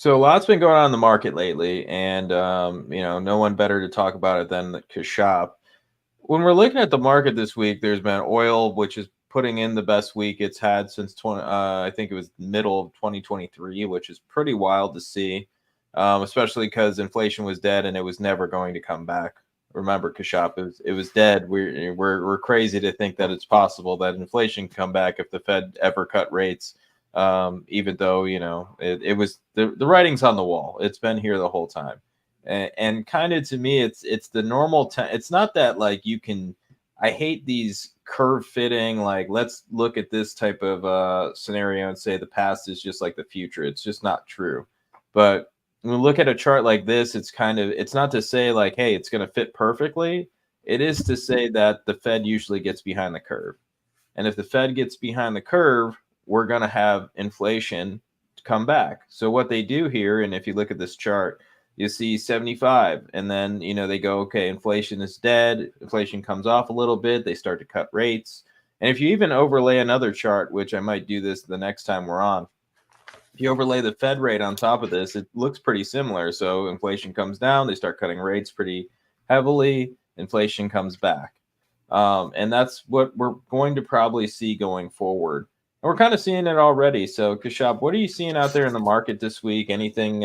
So a lot's been going on in the market lately, and no one better to talk about it than Kashop. When we're looking at the market this week, there's been oil, which is putting in the best week it's had since I think it was middle of 2023, which is pretty wild to see, especially because inflation was dead and it was never going to come back. Remember, Kashop, it was dead. We're crazy to think that it's possible that inflation can come back if the Fed ever cut rates. Even though it was the writing's on the wall. It's been here the whole time, and kind of to me, it's the normal. It's not that like you can. I hate these curve fitting. Like let's look at this type of scenario and say the past is just like the future. It's just not true. But when we look at a chart like this, it's not to say like, hey, it's going to fit perfectly. It is to say that the Fed usually gets behind the curve. And if the Fed gets behind the curve, we're going to have inflation come back. So what they do here, and if you look at this chart, you see 75, and then they go, okay, inflation is dead. Inflation comes off a little bit. They start to cut rates. And if you even overlay another chart, which I might do this the next time we're on, if you overlay the Fed rate on top of this, it looks pretty similar. So inflation comes down, they start cutting rates pretty heavily, inflation comes back. And that's what we're going to probably see going forward. And we're kind of seeing it already. So, Kashab, what are you seeing out there in the market this week? Anything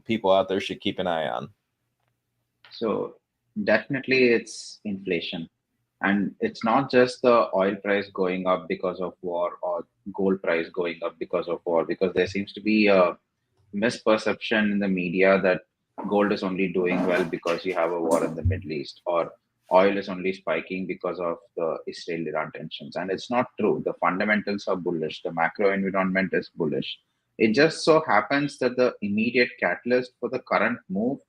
people out there should keep an eye on? So definitely it's inflation. And it's not just the oil price going up because of war or gold price going up because of war, because there seems to be a misperception in the media that gold is only doing well because you have a war in the Middle East, or oil is only spiking because of the Israel Iran tensions. And it's not true. The fundamentals are bullish, the macro environment is bullish. It just so happens that the immediate catalyst for the current move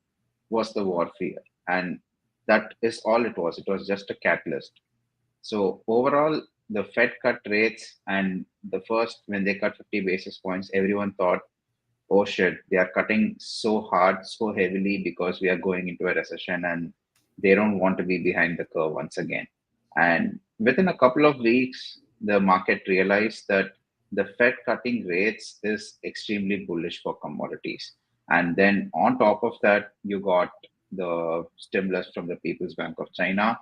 was the warfare. And that is all it was. It was just a catalyst. So overall, the Fed cut rates, and the first, when they cut 50 basis points, everyone thought, oh shit, they are cutting so hard, so heavily because we are going into a recession and they don't want to be behind the curve once again. And within a couple of weeks, the market realized that the Fed cutting rates is extremely bullish for commodities. And then on top of that, you got the stimulus from the People's Bank of China,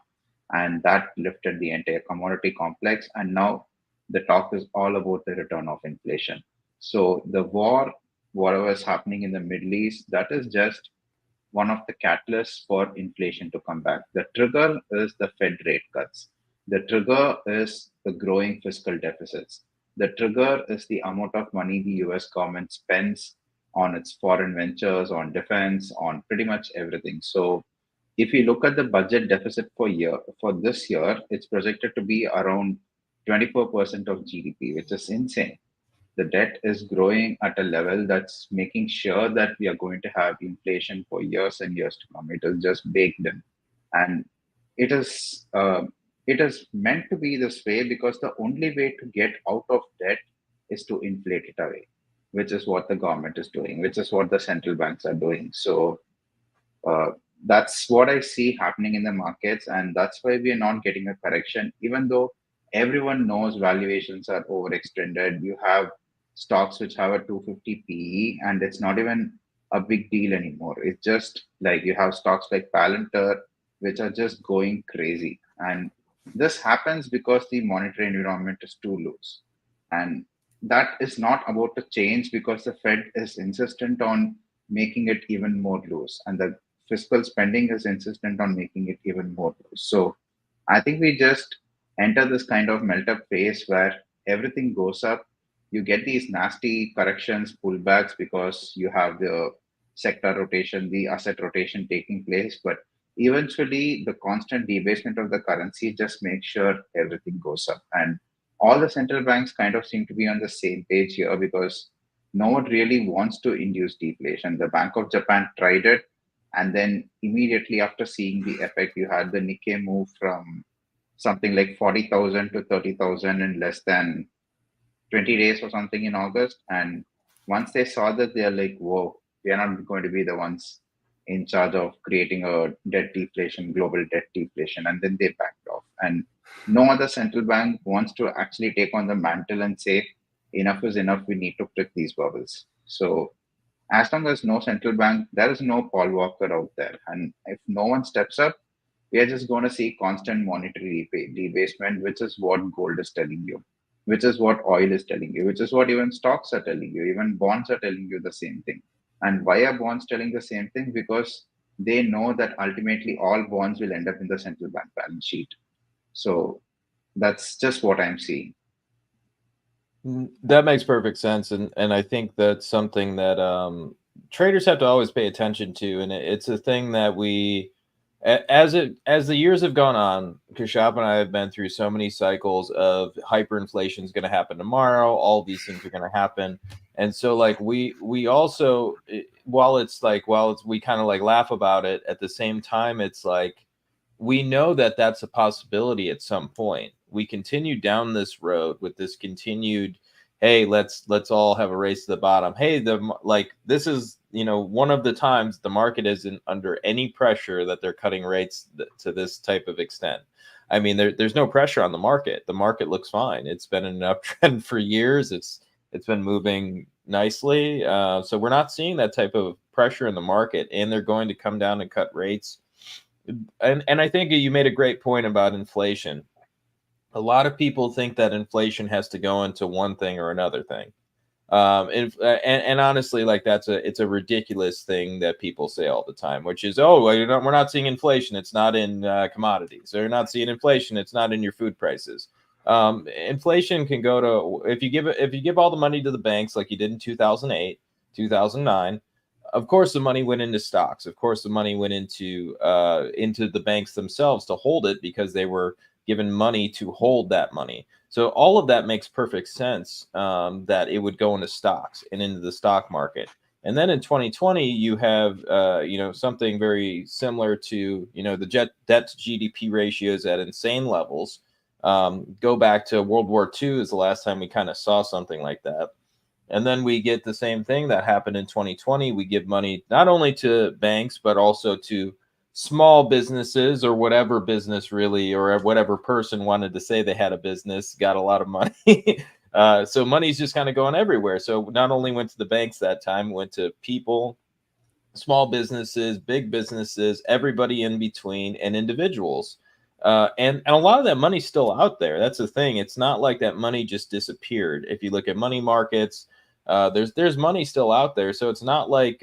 and that lifted the entire commodity complex. And now the talk is all about the return of inflation. So the war, whatever is happening in the Middle East, that is just one of the catalysts for inflation to come back. The trigger is the Fed rate cuts. The trigger is the growing fiscal deficits. The trigger is the amount of money the US government spends on its foreign ventures, on defense, on pretty much everything. So if you look at the budget deficit for this year, it's projected to be around 24% of GDP, which is insane. The debt is growing at a level that's making sure that we are going to have inflation for years and years to come. It is just baked in, and it is uh, it is meant to be this way because the only way to get out of debt is to inflate it away, which is what the government is doing, which is what the central banks are doing. So uh, that's what I see happening in the markets, and that's why we are not getting a correction, even though everyone knows valuations are overextended. You have stocks which have a 250 PE, and it's not even a big deal anymore. It's just like you have stocks like Palantir, which are just going crazy. And this happens because the monetary environment is too loose. And that is not about to change because the Fed is insistent on making it even more loose. And the fiscal spending is insistent on making it even more loose. So I think we just enter this kind of melt up phase where everything goes up. You get these nasty corrections, pullbacks because you have the sector rotation, the asset rotation taking place. But eventually, the constant debasement of the currency just makes sure everything goes up. And all the central banks kind of seem to be on the same page here because no one really wants to induce deflation. The Bank of Japan tried it, and then immediately after seeing the effect, you had the Nikkei move from something like 40,000 to 30,000 in less than 20 days or something in August. And once they saw that, they're like, whoa, we are not going to be the ones in charge of creating a debt deflation, global debt deflation. And then they backed off. And no other central bank wants to actually take on the mantle and say, enough is enough, we need to prick these bubbles. So As long as no central bank, there is no Paul Walker out there. And if no one steps up, we are just going to see constant monetary debasement, which is what gold is telling you, which is what oil is telling you, which is what even stocks are telling you, even bonds are telling you the same thing. And why are bonds telling the same thing? Because they know that ultimately all bonds will end up in the central bank balance sheet. So that's just what I'm seeing. That makes perfect sense, and I think that's something that traders have to always pay attention to, and it's a thing that as the years have gone on, Kashap and I have been through so many cycles of hyperinflation is going to happen tomorrow. All these things are going to happen, and so like we also while it's we kind of like laugh about it, at the same time it's like we know that that's a possibility at some point. We continue down this road with this continued, hey, let's all have a race to the bottom. Hey, this is, one of the times the market isn't under any pressure that they're cutting rates to this type of extent. I mean, there's no pressure on the market. The market looks fine. It's been an uptrend for years. It's been moving nicely. So we're not seeing that type of pressure in the market, and they're going to come down and cut rates. And I think you made a great point about inflation. A lot of people think that inflation has to go into one thing or another thing. And honestly, like it's a ridiculous thing that people say all the time, which is, oh, well, we're not seeing inflation. It's not in commodities. Or you're not seeing inflation. It's not in your food prices. Inflation can go to, if you give all the money to the banks like you did in 2008, 2009. Of course, the money went into stocks. Of course, the money went into the banks themselves to hold it, because they were given money to hold that money. So all of that makes perfect sense, that it would go into stocks and into the stock market. And then in 2020, you have something very similar to the debt to GDP ratios at insane levels. Go back to World War II is the last time we kind of saw something like that. And then we get the same thing that happened in 2020. We give money not only to banks, but also to small businesses, or whatever business really, or whatever person wanted to say they had a business, got a lot of money. So money's just kind of going everywhere. So not only went to the banks that time, went to people, small businesses, big businesses, everybody in between, and individuals. And a lot of that money's still out there. That's the thing. It's not like that money just disappeared. If you look at money markets, there's money still out there. So it's not like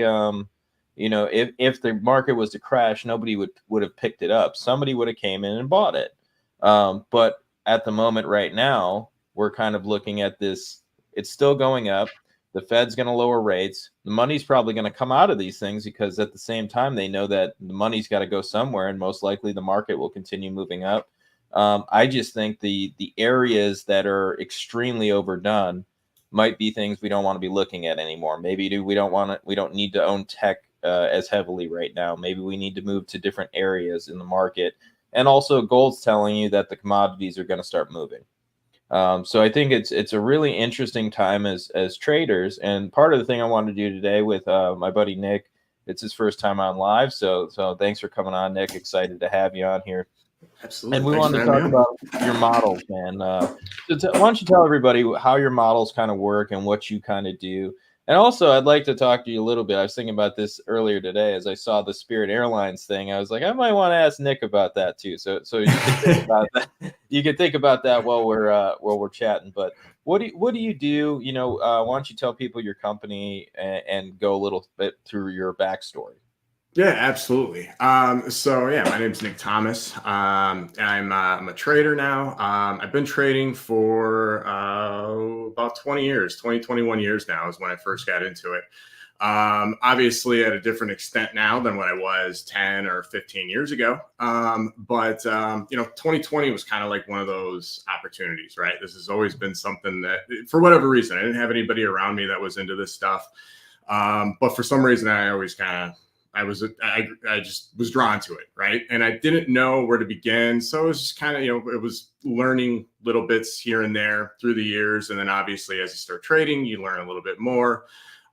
if the market was to crash, nobody would have picked it up. Somebody would have came in and bought it. But at the moment right now, we're kind of looking at this. It's still going up. The Fed's going to lower rates. The money's probably going to come out of these things, because at the same time, they know that the money's got to go somewhere, and most likely the market will continue moving up. I just think the areas that are extremely overdone might be things we don't want to be looking at anymore. Maybe we don't need to own tech as heavily right now. Maybe we need to move to different areas in the market. And also, gold's telling you that the commodities are going to start moving. So I think it's a really interesting time as traders. And part of the thing I wanted to do today with my buddy Nick, it's his first time on live. So thanks for coming on, Nick. Excited to have you on here. Absolutely. And we wanted to talk about your models, man. So why don't you tell everybody how your models kind of work and what you kind of do? And also, I'd like to talk to you a little bit. I was thinking about this earlier today as I saw the Spirit Airlines thing. I was like, I might want to ask Nick about that too. So you can think about that. You can think about that while we're chatting. But what do you do? Why don't you tell people your company and go a little bit through your backstory? Yeah, absolutely. So yeah, my name's Nick Thomas. I'm a trader now. I've been trading for about 20 years, 21 years now is when I first got into it. Obviously at a different extent now than when I was 10 or 15 years ago. But 2020 was kind of like one of those opportunities, right? This has always been something that, for whatever reason, I didn't have anybody around me that was into this stuff. But for some reason, I just was drawn to it, right? And I didn't know where to begin. So it was just kind of, it was learning little bits here and there through the years. And then obviously as you start trading, you learn a little bit more.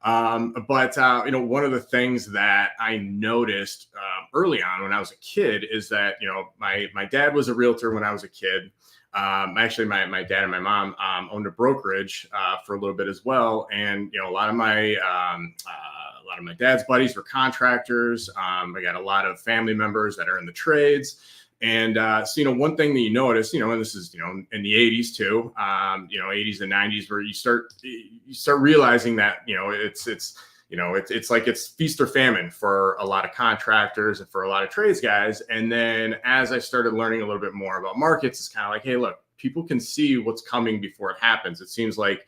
But one of the things that I noticed early on when I was a kid is that, my dad was a realtor when I was a kid. Actually, my dad and my mom owned a brokerage for a little bit as well. And, a lot of lot of my dad's buddies were contractors. I got a lot of family members that are in the trades. And so, one thing that you notice, and this is, in the 80s too, 80s and 90s, where you start realizing that, it's like it's feast or famine for a lot of contractors and for a lot of trades guys. And then as I started learning a little bit more about markets, it's kind of like, hey, look, people can see what's coming before it happens. It seems like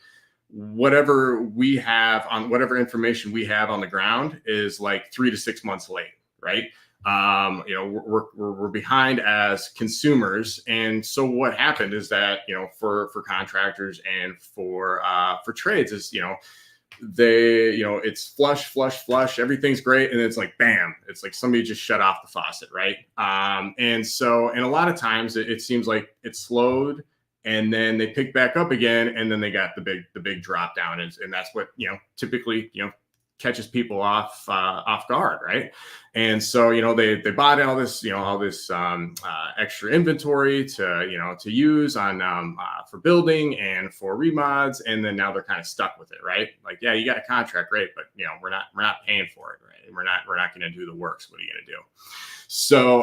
whatever information we have on the ground is like 3 to 6 months late, right? We're behind as consumers. And so what happened is that, for contractors and for trades is, it's flush, everything's great. And it's like, bam, it's like somebody just shut off the faucet. Right. And a lot of times it seems like it slowed and then they picked back up again. And then they got the big drop down. And that's what, typically, catches people off guard, right? And so they bought all this extra inventory to use on for building and for remods, and then now they're kind of stuck with it, right? Like, yeah, you got a contract, great, but we're not paying for it, right? We're not going to do the work. So what are you going to do? So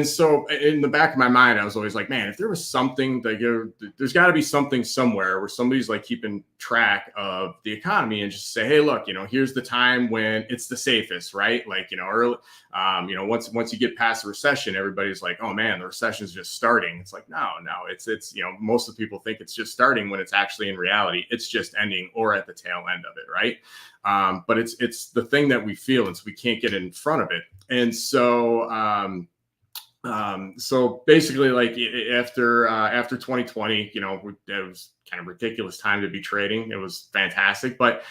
so in the back of my mind, I was always like, man, if there was something there's got to be something somewhere where somebody's like keeping track of the economy and just say, hey, look, here's the time when it's the safest, right? Like, early, once you get past the recession, everybody's like, oh man, the recession's just starting. It's like, no, it's most of the people think it's just starting when it's actually in reality, it's just ending or at the tail end of it, right? But it's the thing that we feel, and so we can't get in front of it. And so, so basically, like after 2020, it was kind of ridiculous time to be trading. It was fantastic, but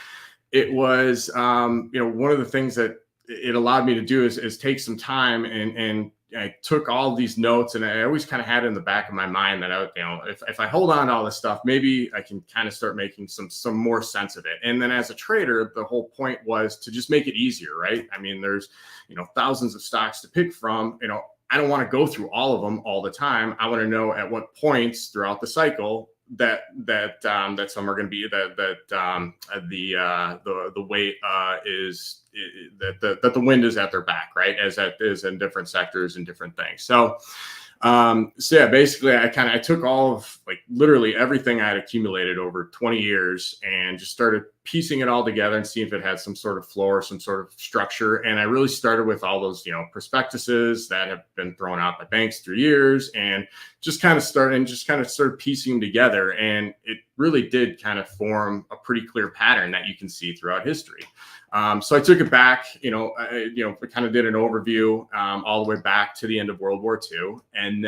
it was, one of the things that it allowed me to do is take some time and I took all these notes, and I always kind of had it in the back of my mind that if I hold on to all this stuff, maybe I can kind of start making some more sense of it. And then as a trader, the whole point was to just make it easier, right? I mean, there's thousands of stocks to pick from. I don't want to go through all of them all the time. I want to know at what points throughout the cycle that some are going to be the weight is that the wind is at their back, right? As that is in different sectors and different things. So yeah, basically I took all of like literally everything I had accumulated over 20 years and just started piecing it all together and seeing if it had some sort of flow or some sort of structure. And I really started with all those, prospectuses that have been thrown out by banks through years, and just kind of started piecing them together. And it really did kind of form a pretty clear pattern that you can see throughout history. So I took it back, I kind of did an overview all the way back to the end of World War II. And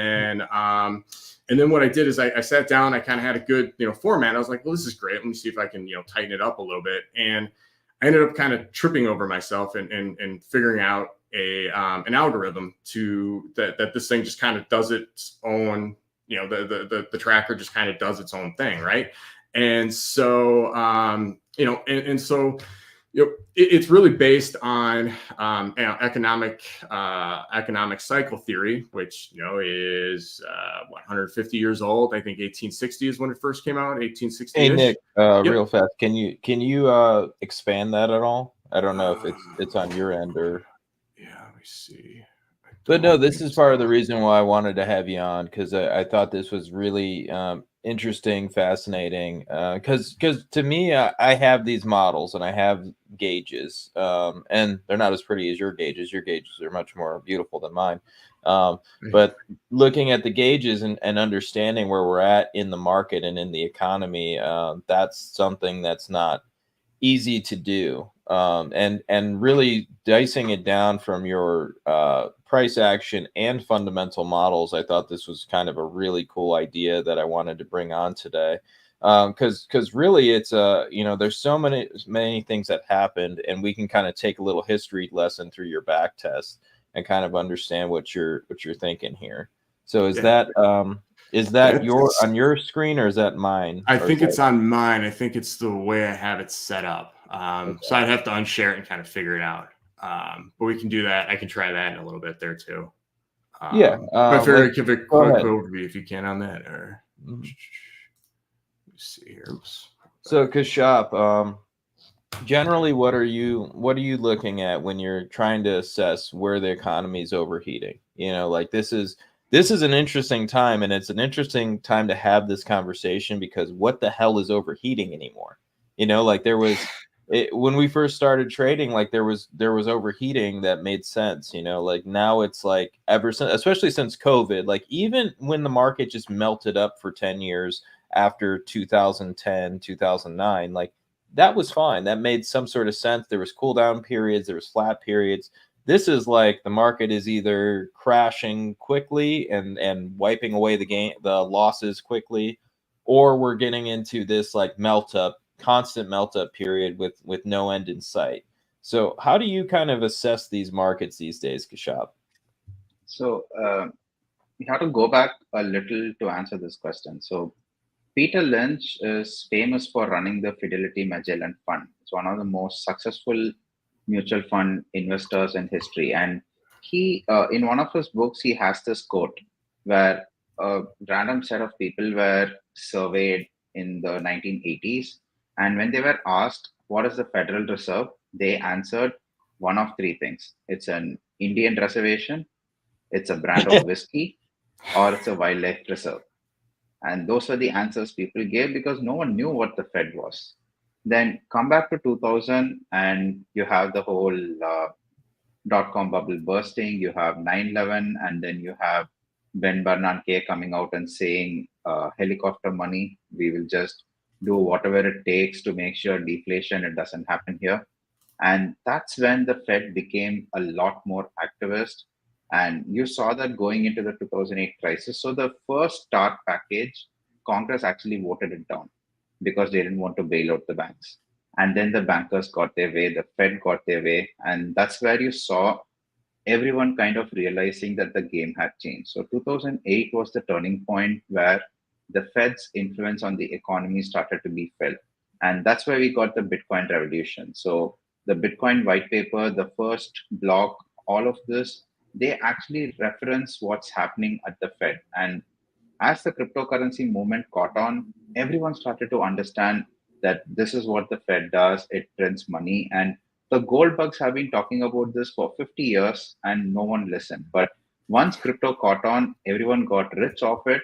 then what I did is I sat down, I kind of had a good, format. I was like, well, this is great. Let me see if I can, tighten it up a little bit. And I ended up kind of tripping over myself and figuring out an algorithm that this thing just kind of does its own, the tracker just kind of does its own thing. Right. And so, it's really based on economic cycle theory, which is 150 years old. I think 1860 is when it first came out. 1860. Hey Nick, real fast, can you expand that at all? I don't know if it's on your end or. Yeah, let me see. But no, this is part of the reason why I wanted to have you on, because I thought this was really interesting, fascinating. Because to me, I have these models and I have gauges, and they're not as pretty as your gauges. Your gauges are much more beautiful than mine. But looking at the gauges and understanding where we're at in the market and in the economy, that's something that's not easy to do. And really dicing it down from your price action and fundamental models, I thought this was kind of a really cool idea that I wanted to bring on today. Because really it's there's so many things that happened, and we can kind of take a little history lesson through your back test and kind of understand what you're thinking here. So is that on your screen, or is that mine? I think it's on mine. I think it's the way I have it set up. Okay. So I'd have to unshare it and kind of figure it out. But we can do that. I can try that in a little bit there too. Yeah. But I figure give a quick overview if you can on that. Or let's see here. So Kashap, generally, what are you looking at when you're trying to assess where the economy is overheating? Like this is an interesting time, and it's an interesting time to have this conversation because what the hell is overheating anymore? Like there was when we first started trading, like there was overheating that made sense. Like now it's like ever since, especially since COVID, like even when the market just melted up for 10 years after 2010, 2009, like that was fine. That made some sort of sense. There was cool down periods, there was flat periods. This is like the market is either crashing quickly and wiping away the losses quickly, or we're getting into this like constant melt up period with no end in sight. So how do you kind of assess these markets these days, Kashab? So we have to go back a little to answer this question. So Peter Lynch is famous for running the Fidelity Magellan Fund. It's one of the most successful mutual fund investors in history. And he, in one of his books, he has this quote where a random set of people were surveyed in the 1980s. And when they were asked, what is the Federal Reserve? They answered one of three things. It's an Indian reservation, it's a brand of whiskey, or it's a wildlife reserve. And those are the answers people gave because no one knew what the Fed was. Then come back to 2000 and you have the whole dot-com bubble bursting, you have 9/11, and then you have Ben Bernanke coming out and saying helicopter money, we will just do whatever it takes to make sure deflation, it doesn't happen here. And that's when the Fed became a lot more activist. And you saw that going into the 2008 crisis. So the first start package, Congress actually voted it down because they didn't want to bail out the banks. And then the bankers got their way, the Fed got their way. And that's where you saw everyone kind of realizing that the game had changed. So 2008 was the turning point where the Fed's influence on the economy started to be felt. And that's where we got the Bitcoin revolution. So the Bitcoin white paper, the first block, all of this, they actually reference what's happening at the Fed. And as the cryptocurrency movement caught on, everyone started to understand that this is what the Fed does. It prints money. And the gold bugs have been talking about this for 50 years and no one listened. But once crypto caught on, everyone got rich off it.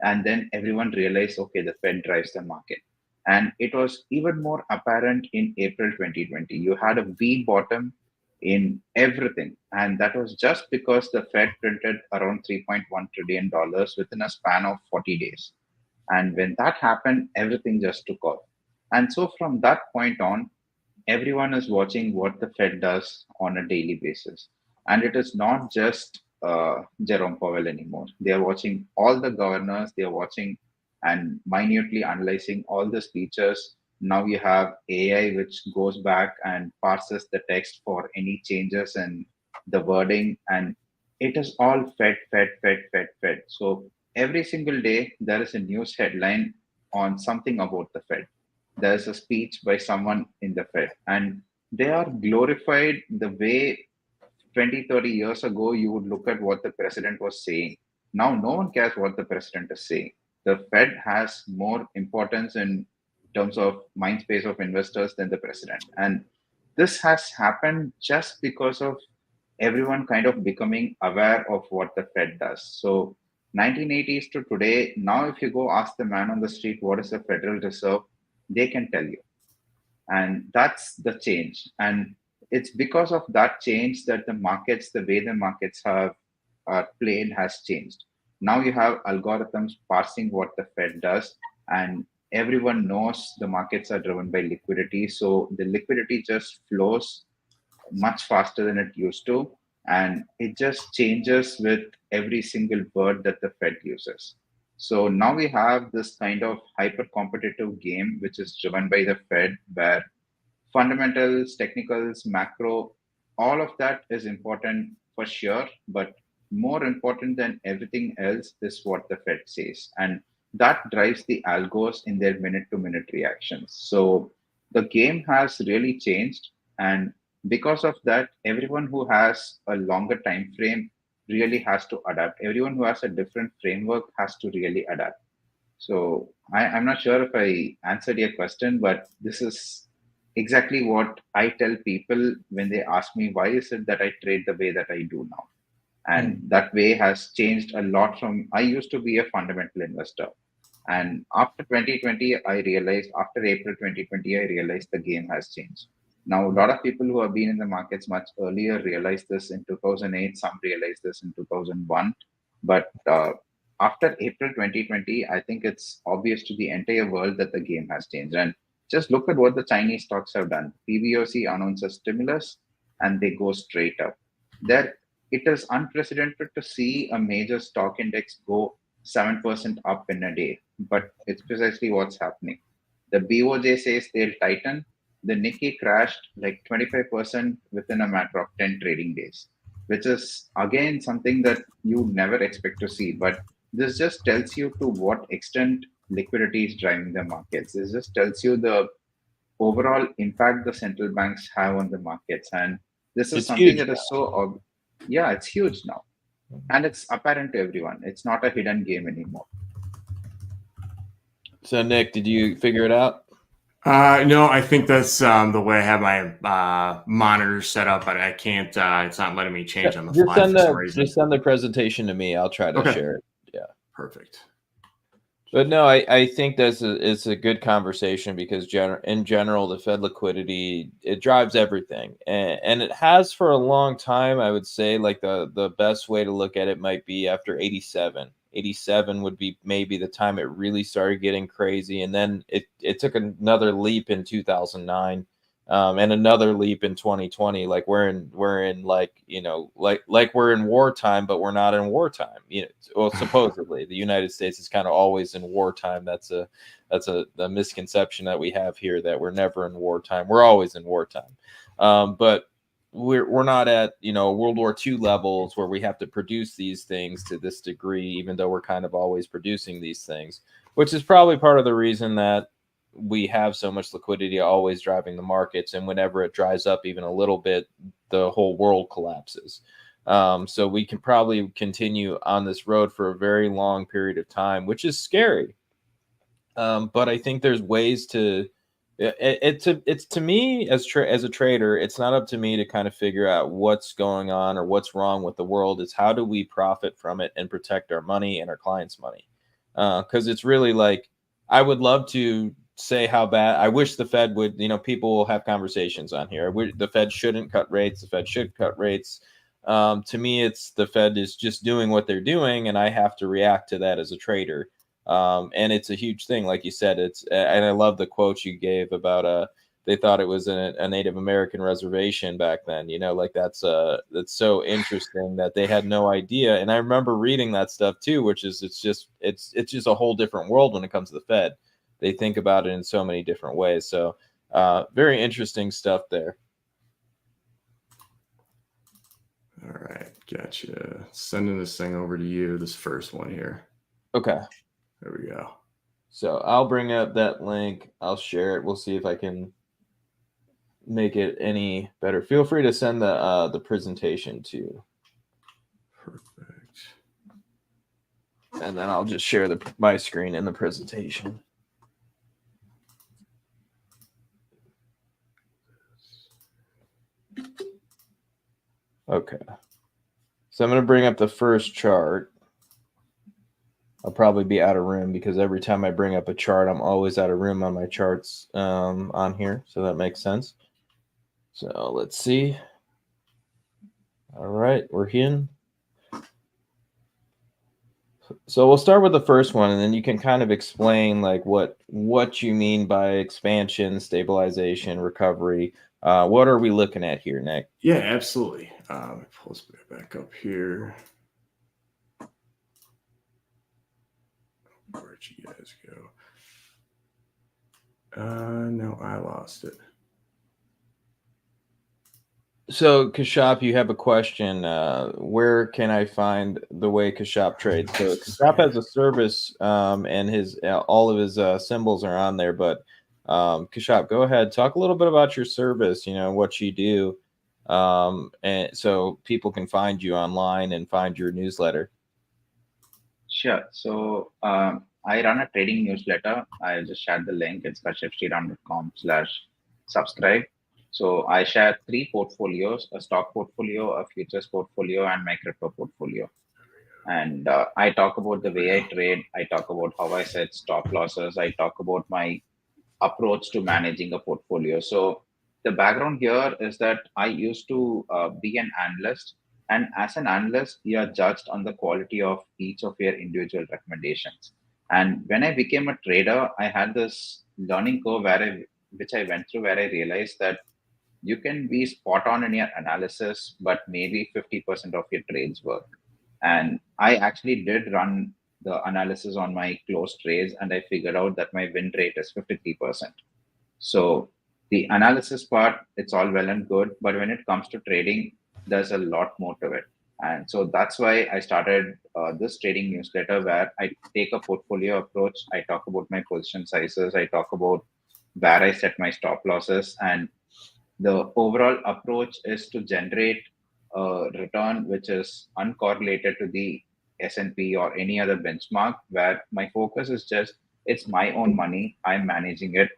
And then everyone realized, okay, the Fed drives the market. And it was even more apparent in April 2020. You had a V bottom in everything. And that was just because the Fed printed around $3.1 trillion within a span of 40 days. And when that happened, everything just took off. And so from that point on, everyone is watching what the Fed does on a daily basis. And it is not just Jerome Powell anymore. They are watching all the governors, they are watching and minutely analyzing all the speeches. Now you have AI, which goes back and parses the text for any changes in the wording. And it is all Fed, Fed, Fed, Fed, Fed. So every single day, there is a news headline on something about the Fed. There's a speech by someone in the Fed. And they are glorified the way 20, 30 years ago, you would look at what the president was saying. Now, no one cares what the president is saying. The Fed has more importance in terms of mind space of investors than the president. And this has happened just because of everyone kind of becoming aware of what the Fed does. So 1980s to today, now if you go ask the man on the street what is the Federal Reserve, they can tell you. And that's the change. And it's because of that change that the markets, the way the markets have played has changed. Now you have algorithms parsing what the Fed does, and everyone knows the markets are driven by liquidity. So the liquidity just flows much faster than it used to. And it just changes with every single word that the Fed uses. So now we have this kind of hyper competitive game, which is driven by the Fed, where fundamentals, technicals, macro, all of that is important for sure. But more important than everything else is what the Fed says. And that drives the algos in their minute to minute reactions. So the game has really changed. And because of that, everyone who has a longer time frame really has to adapt. Everyone who has a different framework has to really adapt. So I'm not sure if I answered your question, but this is exactly what I tell people when they ask me, why is it that I trade the way that I do now? And that way has changed a lot from, I used to be a fundamental investor. And after 2020, I realized, after April 2020, I realized the game has changed. Now, a lot of people who have been in the markets much earlier realized this in 2008. Some realized this in 2001. But after April 2020, I think it's obvious to the entire world that the game has changed. And just look at what the Chinese stocks have done. PBOC announces stimulus and they go straight up. There, it is unprecedented to see a major stock index go 7% up in a day, but it's precisely what's happening. The BOJ says they'll tighten. The Nikkei crashed like 25% within a matter of 10 trading days, which is again something that you never expect to see. But this just tells you to what extent liquidity is driving the markets. This just tells you the overall impact the central banks have on the markets. And this is It's something huge that is so, yeah, it's huge now. And it's apparent to everyone. It's not a hidden game anymore. So, Nick, did you figure it out? No, I think that's the way I have my monitor set up, but I can't. It's not letting me change on the fly for some reason. Just send the presentation to me. I'll try to share it. Yeah, perfect. But no, I think it's a good conversation because in general, the Fed liquidity, it drives everything, and it has for a long time. I would say like the best way to look at it might be after 87. 87 would be maybe the time it really started getting crazy, and then it took another leap in 2009. And another leap in 2020. Like we're in like, you know, like we're in wartime, but we're not in wartime. You know, well, supposedly the United States is kind of always in wartime. That's a misconception that we have here, that we're never in wartime. We're always in wartime. But we're not at, you know, World War II levels where we have to produce these things to this degree, even though we're kind of always producing these things, which is probably part of the reason that we have so much liquidity always driving the markets, and whenever it dries up even a little bit, the whole world collapses. So we can probably continue on this road for a very long period of time, which is scary. But I think there's ways to it's to me as a trader, it's not up to me to kind of figure out what's going on or what's wrong with the world. It's how do we profit from it and protect our money and our clients' money? Because it's really like, I would love to say how bad I wish the Fed would, you know, people will have conversations on here. The Fed shouldn't cut rates. The Fed should cut rates. To me, it's the Fed is just doing what they're doing, and I have to react to that as a trader. And it's a huge thing, like you said. And I love the quote you gave about they thought it was a Native American reservation back then. You know, like that's so interesting that they had no idea. And I remember reading that stuff too, which is it's just a whole different world when it comes to the Fed. They think about it in so many different ways. So very interesting stuff there. All right, gotcha. Sending this thing over to you, this first one here. Okay. There we go. So I'll bring up that link. I'll share it. We'll see if I can make it any better. Feel free to send the presentation too. Perfect. And then I'll just share my screen in the presentation. Okay. So I'm going to bring up the first chart. I'll probably be out of room because every time I bring up a chart, I'm always out of room on my charts on here. So that makes sense. So let's see. All right, we're in. So we'll start with the first one, and then you can kind of explain like what you mean by expansion, stabilization, recovery. What are we looking at here, Nick? Yeah, absolutely. Let me pull this back up here. Where'd you guys go? No, I lost it. So, Kashyap, you have a question. Where can I find the way Kashyap trades? So, Kashyap has a service, and his all of his symbols are on there. But Kashyap, go ahead, talk a little bit about your service. You know what you do, and so people can find you online and find your newsletter. Sure. So I run a trading newsletter. I just shared the link. It's kashyapsriram.com/ subscribe. So I share three portfolios: a stock portfolio, a futures portfolio, and my crypto portfolio. And I talk about the way I trade. I talk about how I set stop losses. I talk about my approach to managing a portfolio. So the background here is that I used to be an analyst, and as an analyst, you are judged on the quality of each of your individual recommendations. And when I became a trader, I had this learning curve which I went through, where I realized that you can be spot on in your analysis, but maybe 50% of your trades work. And I actually did run the analysis on my closed trades, and I figured out that my win rate is 53%. So the analysis part, it's all well and good, but when it comes to trading, there's a lot more to it. And so that's why I started this trading newsletter, where I take a portfolio approach. I talk about my position sizes. I talk about where I set my stop losses, and the overall approach is to generate a return which is uncorrelated to the S&P or any other benchmark, where my focus is just, it's my own money, I'm managing it.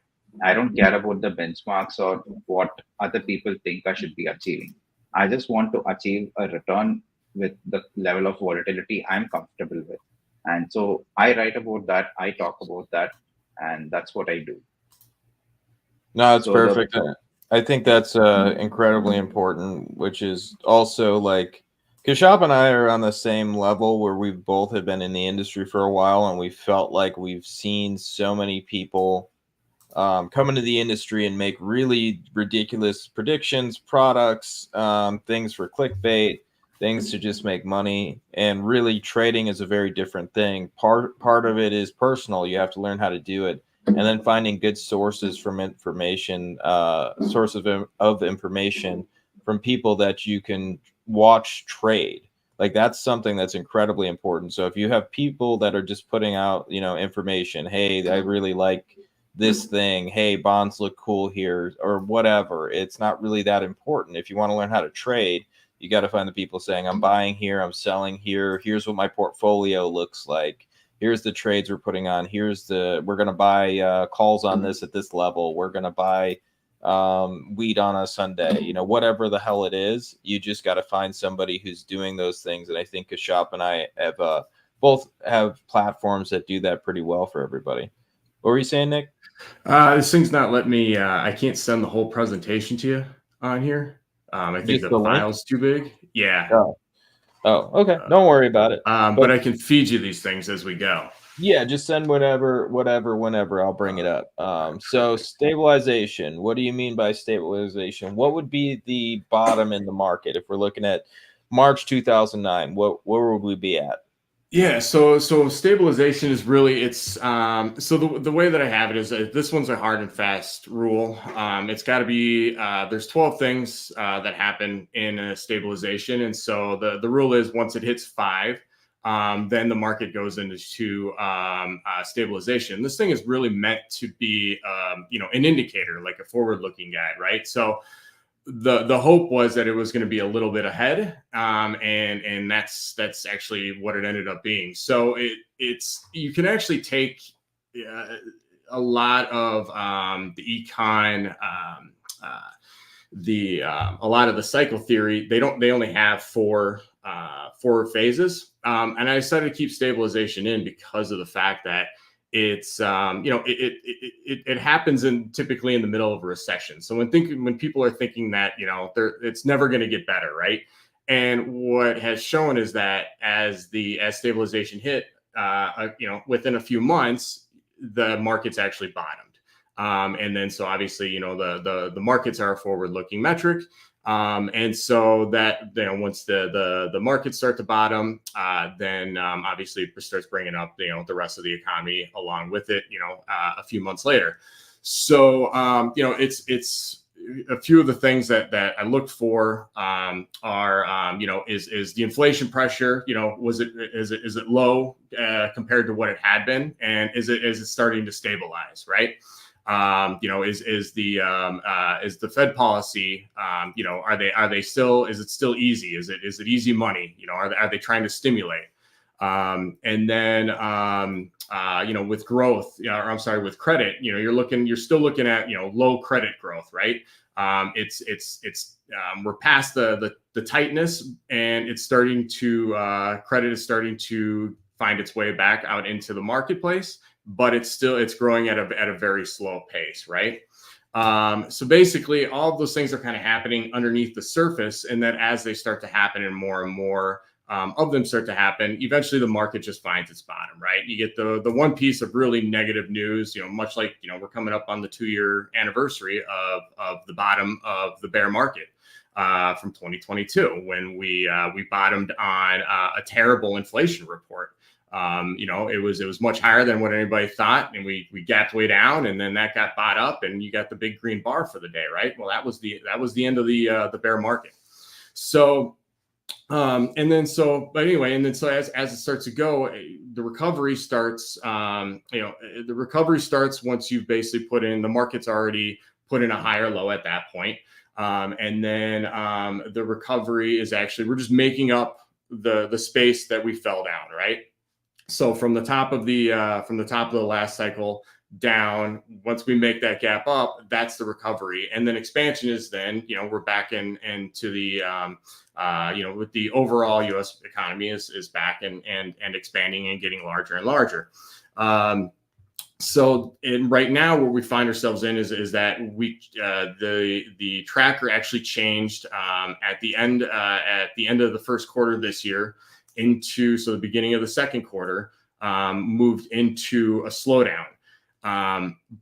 I don't care about the benchmarks or what other people think I should be achieving. I just want to achieve a return with the level of volatility I'm comfortable with. And so I write about that, I talk about that, and that's what I do. No, it's So perfect. I think that's incredibly important, which is also like, Kashop and I are on the same level where we both have been in the industry for a while, and we felt like we've seen so many people come into the industry and make really ridiculous predictions, products, things for clickbait, things to just make money. And really, trading is a very different thing. Part of it is personal. You have to learn how to do it, and then finding good sources from information, sources of information from people that you can watch trade. Like, that's something that's incredibly important. So if you have people that are just putting out, information, hey, I really like this thing, hey, bonds look cool here, or whatever, it's not really that important. If you want to learn how to trade, you got to find the people saying, I'm buying here, I'm selling here, here's what my portfolio looks like, here's the trades we're putting on, we're going to buy calls on this at this level, we're going to buy wheat on a Sunday, whatever the hell it is. You just got to find somebody who's doing those things. And I think Kashop and I have both have platforms that do that pretty well for everybody. What were you saying, Nick? This thing's not letting me, I can't send the whole presentation to you on here. I think the file's too big. Yeah. Oh, okay. Don't worry about it. But I can feed you these things as we go. Yeah, just send whenever, whenever. I'll bring it up. So stabilization. What do you mean by stabilization? What would be the bottom in the market if we're looking at March 2009? Where would we be at? Yeah, so stabilization is really, it's so the way that I have it is this one's a hard and fast rule. It's got to be there's 12 things that happen in a stabilization, and so the rule is once it hits 5, then the market goes into stabilization. This thing is really meant to be an indicator, like a forward-looking guide, right? So the hope was that it was going to be a little bit ahead, and that's actually what it ended up being. So it's you can actually take a lot of the econ, a lot of the cycle theory. They only have four phases, and I decided to keep stabilization in because of the fact that it's it happens typically in the middle of a recession. So when people are thinking that it's never going to get better, right? And what has shown is that as stabilization hit, within a few months, the market's actually bottomed. And then so obviously the markets are a forward-looking metric. And so that once the markets start to bottom, then obviously it starts bringing up the rest of the economy along with it. A few months later. So it's a few of the things that I looked for are is the inflation pressure. Is it low compared to what it had been, and is it starting to stabilize, right? Is the Fed policy, are they still, is it still easy? Is it easy money? Are they trying to stimulate? And then, with growth, with credit, you're still looking at, low credit growth, right? We're past the tightness, and it's starting to, credit is starting to find its way back out into the marketplace, but it's growing at a very slow pace, right? So basically all of those things are kind of happening underneath the surface, and then as they start to happen and more of them start to happen, eventually the market just finds its bottom, right? You get the one piece of really negative news, much like, we're coming up on the 2-year anniversary of the bottom of the bear market from 2022, when we bottomed on a terrible inflation report. It was much higher than what anybody thought, and we gapped way down, and then that got bought up, and you got the big green bar for the day, right? Well, that was the end of the bear market. So, but anyway, and then so as it starts to go, the recovery starts. The recovery starts once you've basically the market's already put in a higher low at that point, and then the recovery is actually, we're just making up the space that we fell down, right? So from the top of the last cycle down, once we make that gap up, that's the recovery. And then expansion is then, we're back into the, with the overall U.S. economy is back and expanding and getting larger and larger. So right now where we find ourselves in is that the tracker actually changed at the end of the first quarter this year so the beginning of the second quarter moved into a slowdown.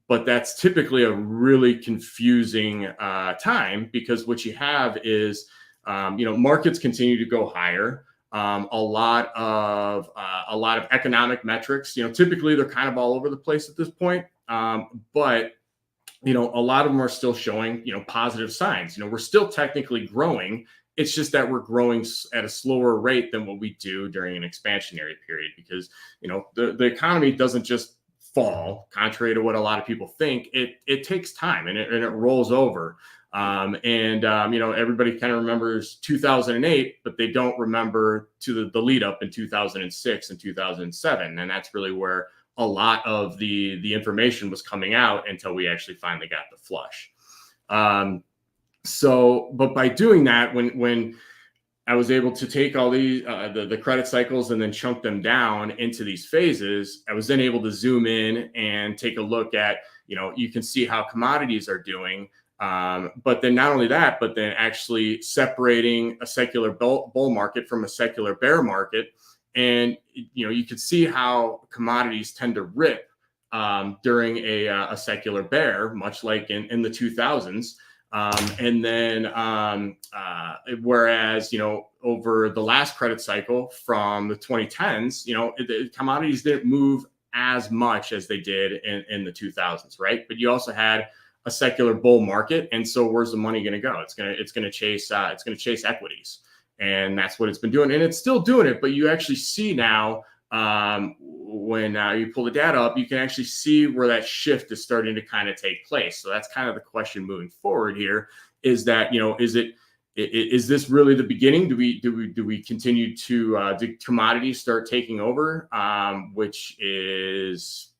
But that's typically a really confusing time, because what you have is, markets continue to go higher. A lot of economic metrics, typically they're kind of all over the place at this point. But a lot of them are still showing, positive signs. We're still technically growing. It's just that we're growing at a slower rate than what we do during an expansionary period, because, the economy doesn't just fall, contrary to what a lot of people think. It takes time, and it rolls over. Everybody kind of remembers 2008, but they don't remember to the lead up in 2006 and 2007. And that's really where a lot of the information was coming out until we actually finally got the flush. But by doing that, when I was able to take all the credit cycles and then chunk them down into these phases, I was then able to zoom in and take a look at, you can see how commodities are doing. But then not only that, but then actually separating a secular bull market from a secular bear market. And, you can see how commodities tend to rip during a secular bear, much like in the 2000s. And then, whereas, over the last credit cycle from the 2010s, the commodities didn't move as much as they did in the 2000s, right? But you also had a secular bull market, and so where's the money going to go? It's going to chase equities, and that's what it's been doing, and it's still doing it. But you actually see now, when you pull the data up, you can actually see where that shift is starting to kind of take place. So that's kind of the question moving forward here, is that, is this really the beginning? Do we continue to do commodities start taking over, which is,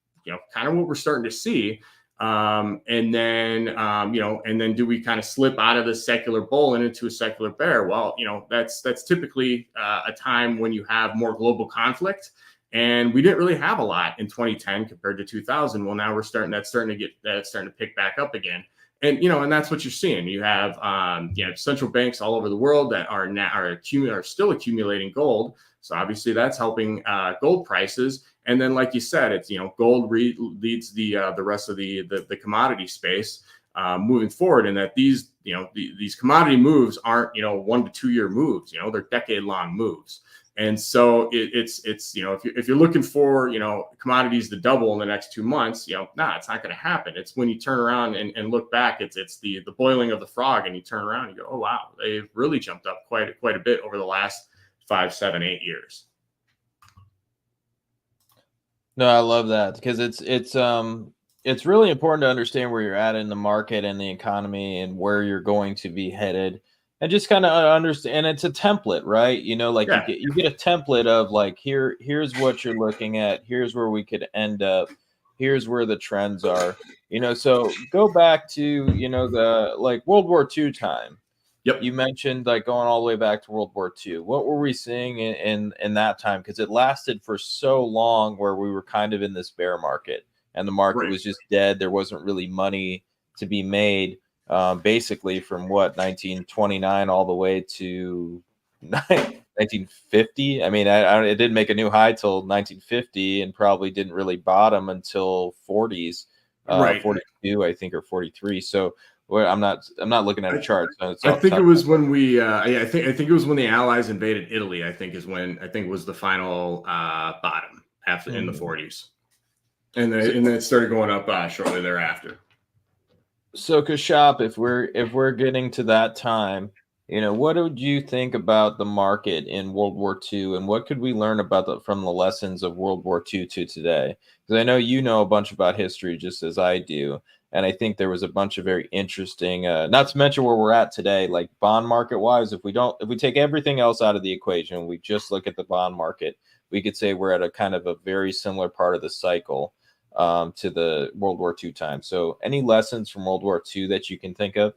kind of what we're starting to see. And then do we kind of slip out of the secular bull and into a secular bear? Well, that's typically a time when you have more global conflict, and we didn't really have a lot in 2010 compared to 2000. Well, now that's starting to pick back up again. And, and that's what you're seeing. You have, central banks all over the world that are still accumulating gold. So obviously that's helping gold prices. And then, like you said, it's, gold leads the rest of the commodity space moving forward. And that these commodity moves aren't, 1 to 2 year moves, they're decade long moves. And so it's if you're looking for, commodities to double in the next 2 months, it's not going to happen. It's when you turn around and look back, it's the boiling of the frog, and you turn around and you go, oh, wow, they've really jumped up quite a bit over the last 5, 7, 8 years. No, I love that, because it's really important to understand where you're at in the market and the economy and where you're going to be headed. and just kind of understand. And it's a template, right? You know, like Yeah. you get a template of like here's what you're looking at. Here's where we could end up. Here's where the trends are. You know, so go back to the like World War II time. Yep. You mentioned like going all the way back to World War II. What were we seeing in that time? Because it lasted for so long, where we were kind of in this bear market, and the market Right. was just dead. There wasn't really money to be made. Basically from 1929 all the way to 1950. I mean, it didn't make a new high till 1950, and probably didn't really bottom until 40s, Right. 42, I think, or 43. So I'm not looking at a chart. So I think it was when we, I think it was when the Allies invaded Italy. I think was the final bottom after in the 40s, and then it started going up shortly thereafter. So Kashop, if we're getting to that time, what would you think about the market in World War II, and what could we learn about from the lessons of World War II to today? Because I know you know a bunch about history just as I do, and I think there was a bunch of very interesting, not to mention where we're at today, like bond market wise. If we take everything else out of the equation, we just look at the bond market, we could say we're at a kind of a very similar part of the cycle to the World War II time. So any lessons from World War II that you can think of?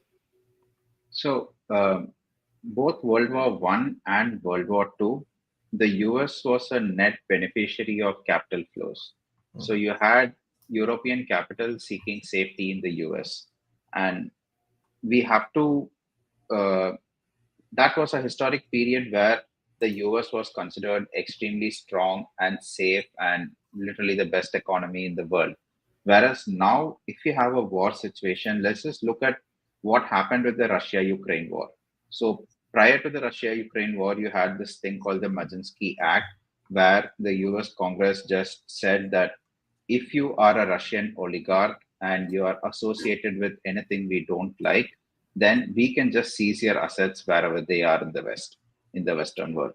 So both World War One and World War Two, the US was a net beneficiary of capital flows. So you had European capital seeking safety in the US. And we have to, that was a historic period where the US was considered extremely strong and safe and literally the best economy in the world. Whereas now, if you have a war situation, let's just look at what happened with the Russia-Ukraine war. So prior to the Russia-Ukraine war, you had this thing called the Majinsky Act, where the US Congress just said that if you are a Russian oligarch and you are associated with anything we don't like, then we can just seize your assets wherever they are in the West, in the Western world.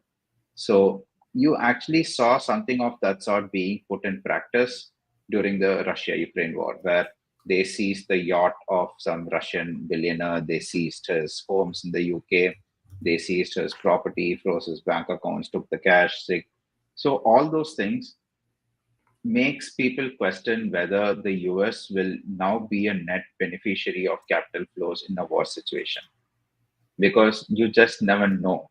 So you actually saw something of that sort being put in practice during the Russia-Ukraine war, where they seized the yacht of some Russian billionaire, they seized his homes in the UK, they seized his property, froze his bank accounts, took the cash. So all those things makes people question whether the US will now be a net beneficiary of capital flows in a war situation, because you just never know.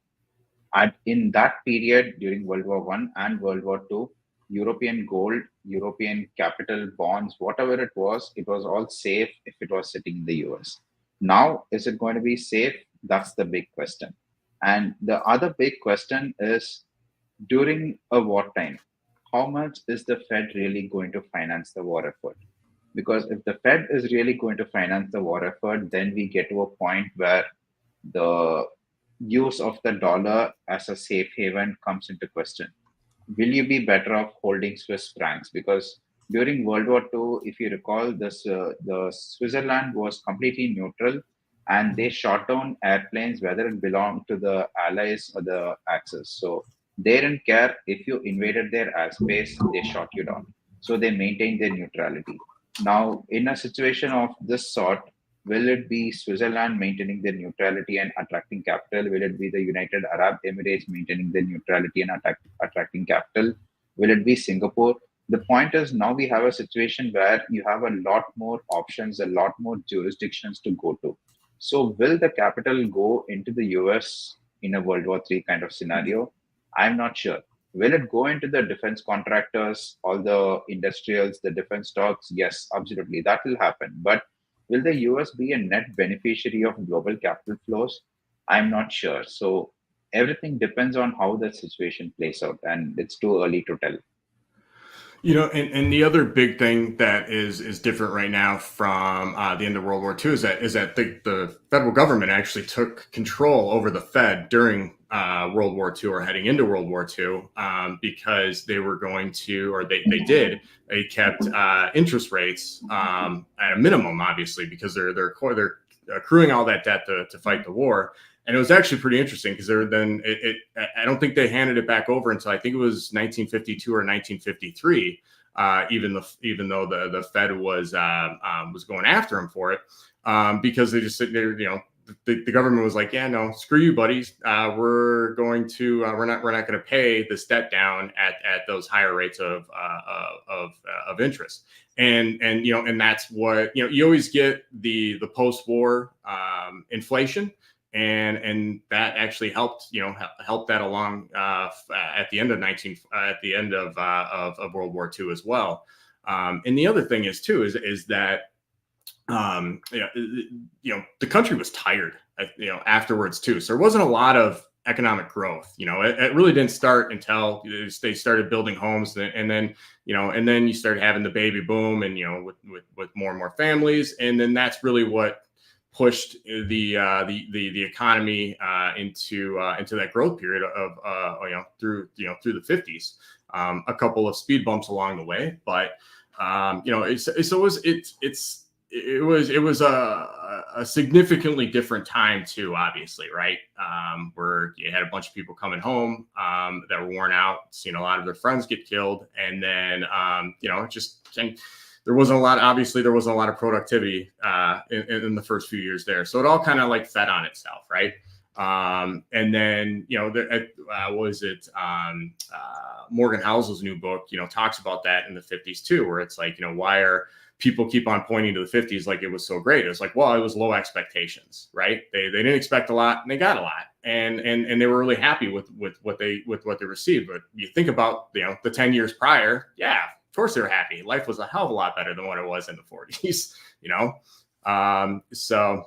And in that period during World War One and World War Two, European gold, European capital bonds, whatever it was all safe if it was sitting in the US. Now, is it going to be safe? That's the big question. And the other big question is, during a wartime, how much is the Fed really going to finance the war effort? Because if the Fed is really going to finance the war effort, then we get to a point where the use of the dollar as a safe haven comes into question. Will you be better off holding Swiss francs? Because during World War II, if you recall, the Switzerland was completely neutral, and they shot down airplanes whether it belonged to the Allies or the Axis. So they didn't care if you invaded their airspace; they shot you down. So they maintained their neutrality. Now, in a situation of this sort, will it be Switzerland maintaining their neutrality and attracting capital? Will it be the United Arab Emirates maintaining their neutrality and attracting capital? Will it be Singapore? The point is, now we have a situation where you have a lot more options, a lot more jurisdictions to go to. So will the capital go into the US in a World War III kind of scenario? I'm not sure. Will it go into the defense contractors, all the industrials, the defense stocks? Yes, absolutely. That will happen. But will the US be a net beneficiary of global capital flows? I'm not sure. So everything depends on how the situation plays out, and it's too early to tell. And the other big thing that is different right now from the end of World War II is that the federal government actually took control over the Fed during World War II or heading into World War II because they were going to, or they kept interest rates at a minimum, obviously, because they're accruing all that debt to fight the war. And it was actually pretty interesting because I don't think they handed it back over until I think it was 1952 or 1953, even though the Fed was going after them for it, because they just said, the the government was like, yeah, no, screw you, buddies. We're not going to pay this debt down at those higher rates of interest. And that's what, you always get the post-war inflation. And that actually helped that along at the end of World War II as well. And the other thing is that the country was tired afterwards too. So there wasn't a lot of economic growth. It really didn't start until they started building homes, and then you started having the baby boom, and with more and more families, and then that's really what pushed the economy into that growth period of through the 50s. A couple of speed bumps along the way, but it was a significantly different time too, obviously, right? Where you had a bunch of people coming home that were worn out, seeing a lot of their friends get killed, and then there wasn't a lot of productivity in the first few years there. So it all kind of like fed on itself, right? And then, Morgan Housel's new book, talks about that in the 50s too, where it's like, why are people keep on pointing to the 50s like it was so great? It was like, well, it was low expectations, right? They didn't expect a lot and they got a lot. And they were really happy with what they received. But you think about, the 10 years prior, yeah, of course they were happy. Life was a hell of a lot better than what it was in the 40s, So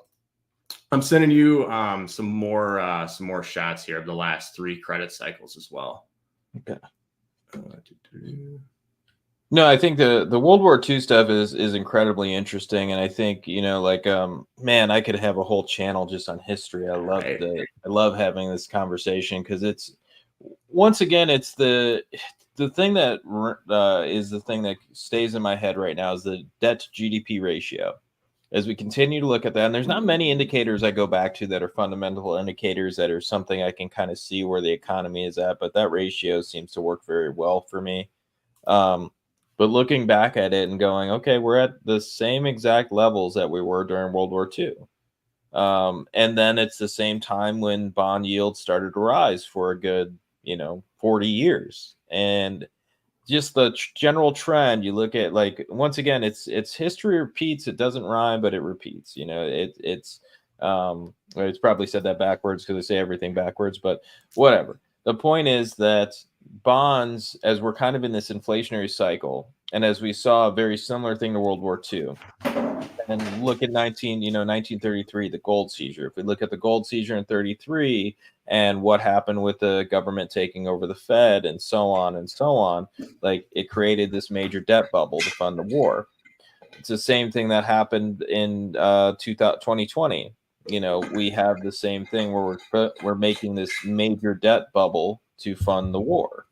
I'm sending you some more shots here of the last 3 credit cycles as well. Okay. No, I think the World War II stuff is incredibly interesting, and I think man, I could have a whole channel just on history. I love having this conversation because it's, once again, it's the thing that is the thing that stays in my head right now is the debt to GDP ratio. As we continue to look at that, and there's not many indicators I go back to that are fundamental indicators that are something I can kind of see where the economy is at, but that ratio seems to work very well for me. But looking back at it and going, okay, we're at the same exact levels that we were during World War II. And then it's the same time when bond yields started to rise for a good, 40 years. And just the general trend, you look at, like, once again, it's history repeats. It doesn't rhyme, but it repeats. It's probably said that backwards because they say everything backwards, but whatever. The point is that bonds, as we're kind of in this inflationary cycle, and as we saw a very similar thing to World War II, and look at 1933, the gold seizure. If we look at the gold seizure in 33 and what happened with the government taking over the Fed and so on, like, it created this major debt bubble to fund the war. It's the same thing that happened in 2020. We have the same thing where we're making this major debt bubble to fund the war.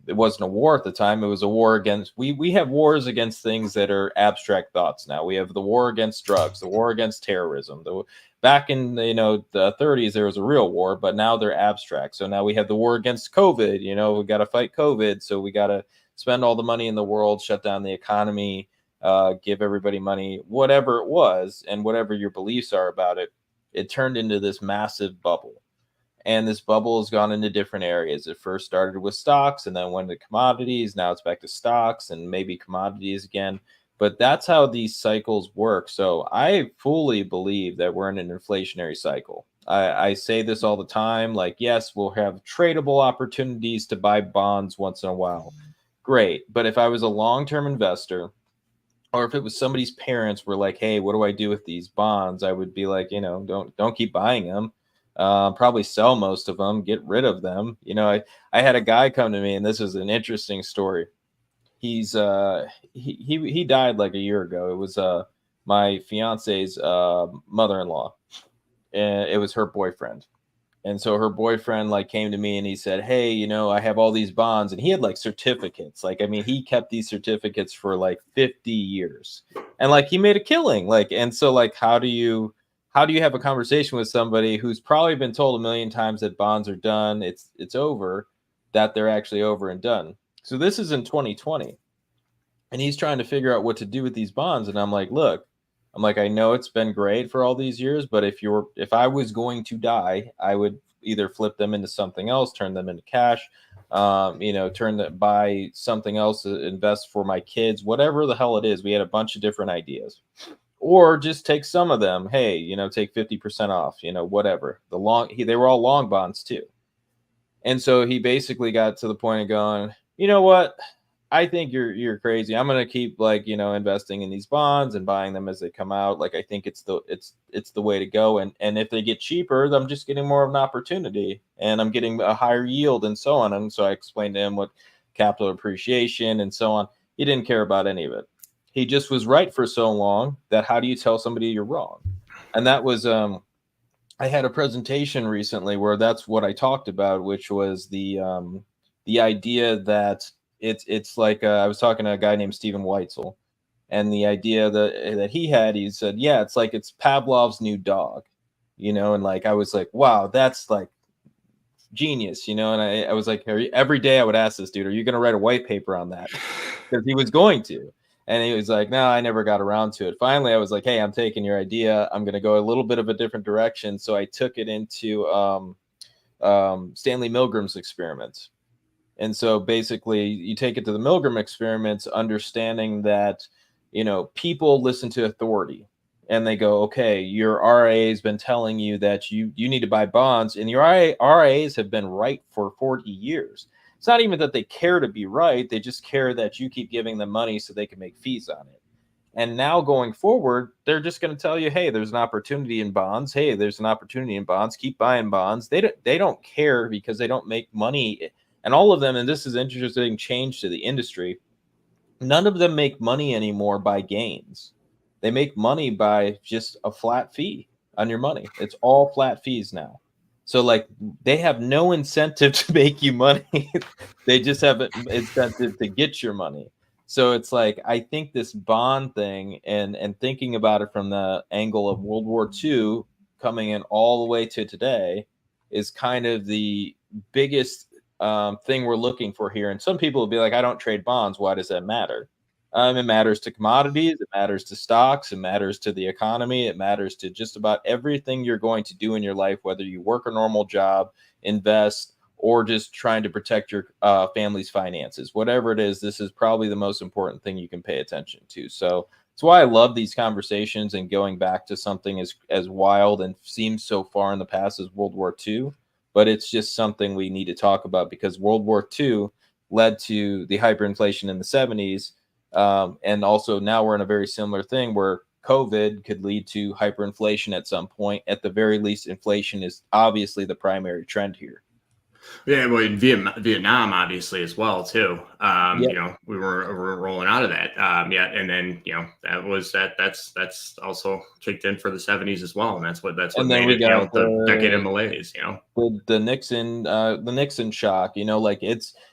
It wasn't a war at the time. It was a war against, we have wars against things that are abstract thoughts now. We have the war against drugs, the war against terrorism. Back in the 30s, there was a real war, but now they're abstract. So now we have the war against COVID. We got to fight COVID. So we got to spend all the money in the world, shut down the economy, give everybody money, whatever it was, and whatever your beliefs are about it. It turned into this massive bubble. And this bubble has gone into different areas. It first started with stocks and then went to commodities. Now it's back to stocks and maybe commodities again. But that's how these cycles work. So I fully believe that we're in an inflationary cycle. I say this all the time. Like, yes, we'll have tradable opportunities to buy bonds once in a while. Great. But if I was a long-term investor, or if it was somebody's parents were like, hey, what do I do with these bonds? I would be like, don't keep buying them. Probably sell most of them, get rid of them. I had a guy come to me, and this is an interesting story. He's he died like a year ago. It was my fiance's mother-in-law, and it was her boyfriend. And so her boyfriend came to me and he said, hey, I have all these bonds, and he had certificates. He kept these certificates for 50 years, and he made a killing. And so how do you have a conversation with somebody who's probably been told a million times that bonds are done, it's over, that they're actually over and done? So this is in 2020, and he's trying to figure out what to do with these bonds. And I'm like, look, I'm like, I know it's been great for all these years, but if I was going to die, I would either flip them into something else, turn them into cash, buy something else, invest for my kids, whatever the hell it is. We had a bunch of different ideas, or just take some of them. Hey, take 50% off, whatever. They were all long bonds too. And so he basically got to the point of going, you know what? I think you're crazy. I'm gonna keep investing in these bonds and buying them as they come out. Like I think it's the way to go. And if they get cheaper, I'm just getting more of an opportunity and I'm getting a higher yield and so on. And so I explained to him what capital appreciation and so on. He didn't care about any of it. He just was right for so long that how do you tell somebody you're wrong? And that was I had a presentation recently where that's what I talked about, which was the idea that it's like I was talking to a guy named Stephen Weitzel, and the idea that he said, yeah, it's like it's Pavlov's new dog, and like I was like, wow, that's like genius, and I was like, every day I would ask this dude, are you going to write a white paper on that? Because he was going to. And he was like, no, I never got around to it. Finally, I was like, hey, I'm taking your idea. I'm going to go a little bit of a different direction. So I took it into Stanley Milgram's experiments. And so basically you take it to the Milgram experiments, understanding that, people listen to authority and they go, okay, your RIA has been telling you that you need to buy bonds, and your RIAs have been right for 40 years. It's not even that they care to be right. They just care that you keep giving them money so they can make fees on it. And now going forward, they're just going to tell you, hey, there's an opportunity in bonds. Hey, there's an opportunity in bonds. Keep buying bonds. They don't care because they don't make money. And all of them, and this is interesting change to the industry, none of them make money anymore by gains. They make money by just a flat fee on your money. It's all flat fees now. So like they have no incentive to make you money. They just have an incentive to get your money. So it's like, I think this bond thing and thinking about it from the angle of World War II coming in all the way to today is kind of the biggest thing we're looking for here. And some people will be like, I don't trade bonds. Why does that matter? It matters to commodities. It matters to stocks. It matters to the economy. It matters to just about everything you're going to do in your life, whether you work a normal job, invest, or just trying to protect your family's finances. Whatever it is, this is probably the most important thing you can pay attention to. So that's why I love these conversations and going back to something as wild and seems so far in the past as World War II. But it's just something we need to talk about because World War II led to the hyperinflation in the 70s. And also now we're in a very similar thing where COVID could lead to hyperinflation at some point. At the very least, inflation is obviously the primary trend here. Yeah, well, in Vietnam, obviously, as well, too. We were rolling out of that. And then that's also kicked in for the 70s as well, and that's what made it the decade of malaise. The Nixon shock.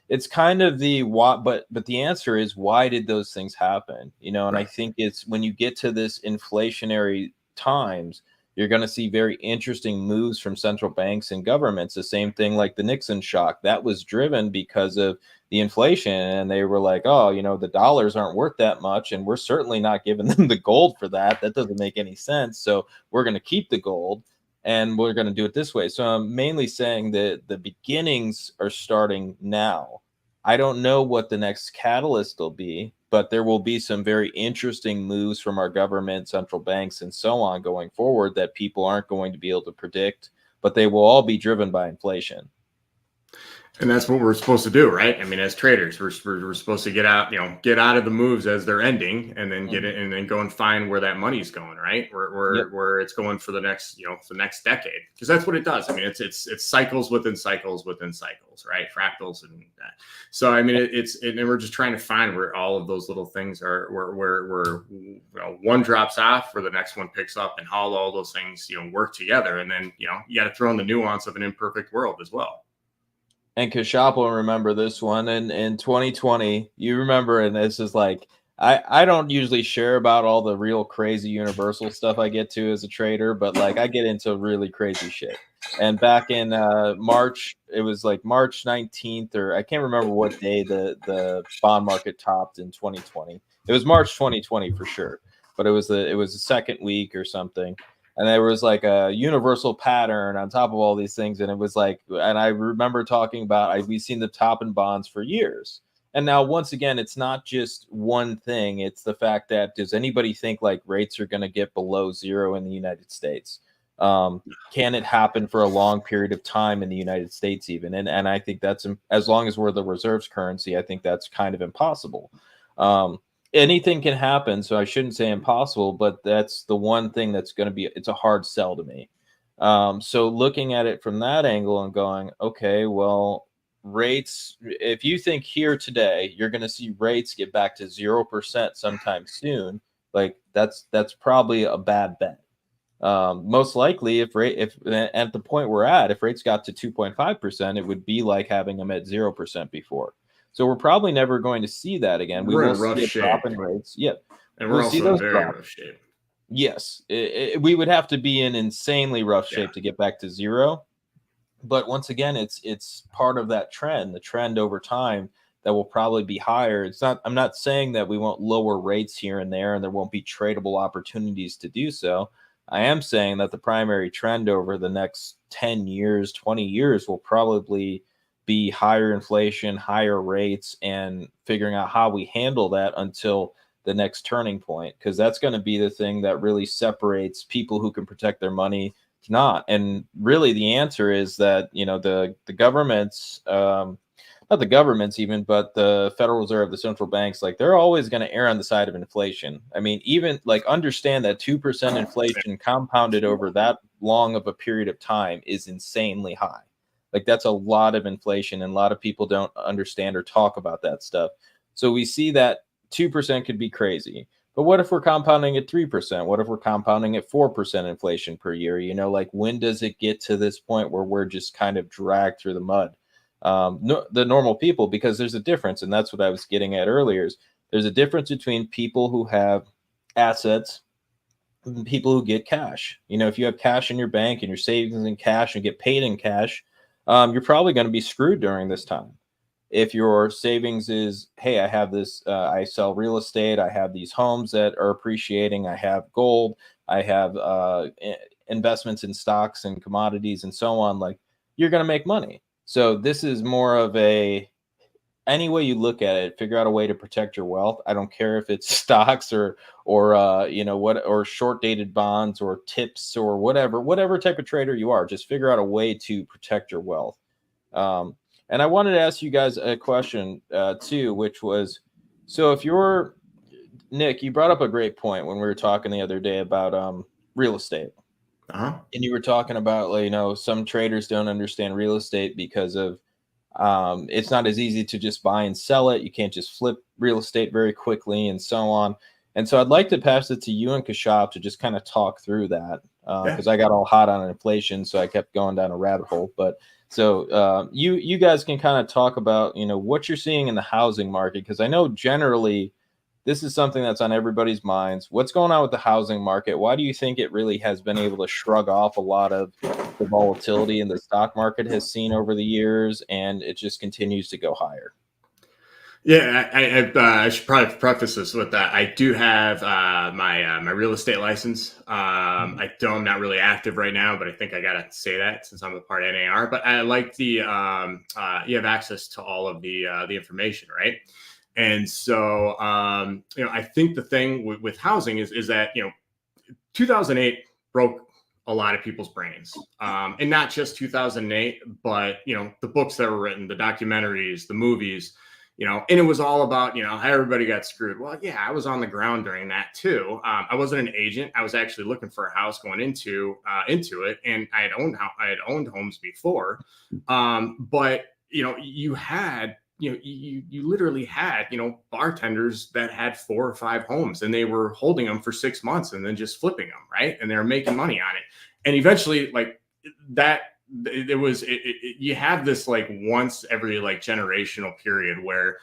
It's kind of the what, but the answer is why did those things happen? And right. I think it's when you get to this inflationary times, you're going to see very interesting moves from central banks and governments. The same thing like the Nixon shock. That was driven because of the inflation. And they were like, oh, the dollars aren't worth that much. And we're certainly not giving them the gold for that. That doesn't make any sense. So we're going to keep the gold and we're going to do it this way. So I'm mainly saying that the beginnings are starting now. I don't know what the next catalyst will be, but there will be some very interesting moves from our government, central banks, and so on going forward that people aren't going to be able to predict, but they will all be driven by inflation. And that's what we're supposed to do, right? I mean, as traders, we're supposed to get out of the moves as they're ending, and then get it, and then go and find where that money's going, right? Where it's going for the next, the next decade, because that's what it does. I mean, it's cycles within cycles within cycles, right? Fractals and that. So I mean, and we're just trying to find where all of those little things are, where one drops off, where the next one picks up, and how all those things work together, and then you got to throw in the nuance of an imperfect world as well. And Kashop will remember this one. And in 2020, you remember, and this is like, I don't usually share about all the real crazy universal stuff I get to as a trader, but like I get into really crazy shit. And back in March, it was like March 19th, or I can't remember what day the bond market topped in 2020. It was March 2020 for sure. but it was the second week or something. And there was like a universal pattern on top of all these things. And it was like, and I remember talking about, we've seen the top in bonds for years. And now, once again, it's not just one thing. It's the fact that, does anybody think like rates are going to get below zero in the United States? Can it happen for a long period of time in the United States even? And I think that's, as long as we're the reserves currency, I think that's kind of impossible. Anything can happen, so I shouldn't say impossible, but that's the one thing that's going to be, it's a hard sell to me. So looking at it from that angle and going, okay, well, rates, if you think here today you're going to see rates get back to 0% sometime soon, like that's probably a bad bet. Most likely, if at the point we're at, if rates got to 2.5%, it would be like having them at 0% before. So we're probably never going to see that again. We will see a drop in rates. Yeah, and we're also in very rough shape. Yes, we would have to be in insanely rough shape to get back to zero. But once again, it's part of that trend, the trend over time that will probably be higher. It's not. I'm not saying that we won't lower rates here and there won't be tradable opportunities to do so. I am saying that the primary trend over the next 10 years, 20 years will probably be higher inflation, higher rates, and figuring out how we handle that until the next turning point, because that's going to be the thing that really separates people who can protect their money to not. And really the answer is that, the governments, not the governments even, but the Federal Reserve, the central banks, like they're always going to err on the side of inflation. I mean, even like understand that 2% inflation compounded over that long of a period of time is insanely high. Like that's a lot of inflation, and a lot of people don't understand or talk about that stuff. So we see that 2% could be crazy. But what if we're compounding at 3%? What if we're compounding at 4% inflation per year? Like when does it get to this point where we're just kind of dragged through the mud? The normal people, because there's a difference, and that's what I was getting at earlier, is there's a difference between people who have assets and people who get cash. If you have cash in your bank and your savings in cash and get paid in cash, you're probably going to be screwed during this time. If your savings is, hey, I have this, I sell real estate, I have these homes that are appreciating, I have gold, I have investments in stocks and commodities and so on, like you're going to make money. So this is more of any way you look at it, figure out a way to protect your wealth. I don't care if it's stocks or short dated bonds or tips or whatever type of trader you are, just figure out a way to protect your wealth. And I wanted to ask you guys a question too, which was, so if you're Nick, you brought up a great point when we were talking the other day about real estate. And you were talking about, some traders don't understand real estate because of it's not as easy to just buy and sell it. You can't just flip real estate very quickly and so on. And so I'd like to pass it to you and Kashab to just kind of talk through that because I got all hot on inflation, so I kept going down a rabbit hole. But so you guys can kind of talk about, what you're seeing in the housing market, because I know generally this is something that's on everybody's minds. What's going on with the housing market? Why do you think it really has been able to shrug off a lot of the volatility in the stock market has seen over the years, and it just continues to go higher? Yeah, I should probably preface this with that. I do have my real estate license. I'm not really active right now, but I think I gotta say that since I'm a part of NAR. But I like you have access to all of the information, right? And so, I think the thing with housing is that, 2008 broke a lot of people's brains. And not just 2008, but, the books that were written, the documentaries, the movies, and it was all about, how everybody got screwed. Well, yeah, I was on the ground during that too. I wasn't an agent. I was actually looking for a house going into it. And I had owned homes before. But, you had, you literally had, bartenders that had 4 or 5 homes, and they were holding them for 6 months and then just flipping them. Right. And they were making money on it. And eventually like that, you have this like once every like generational period where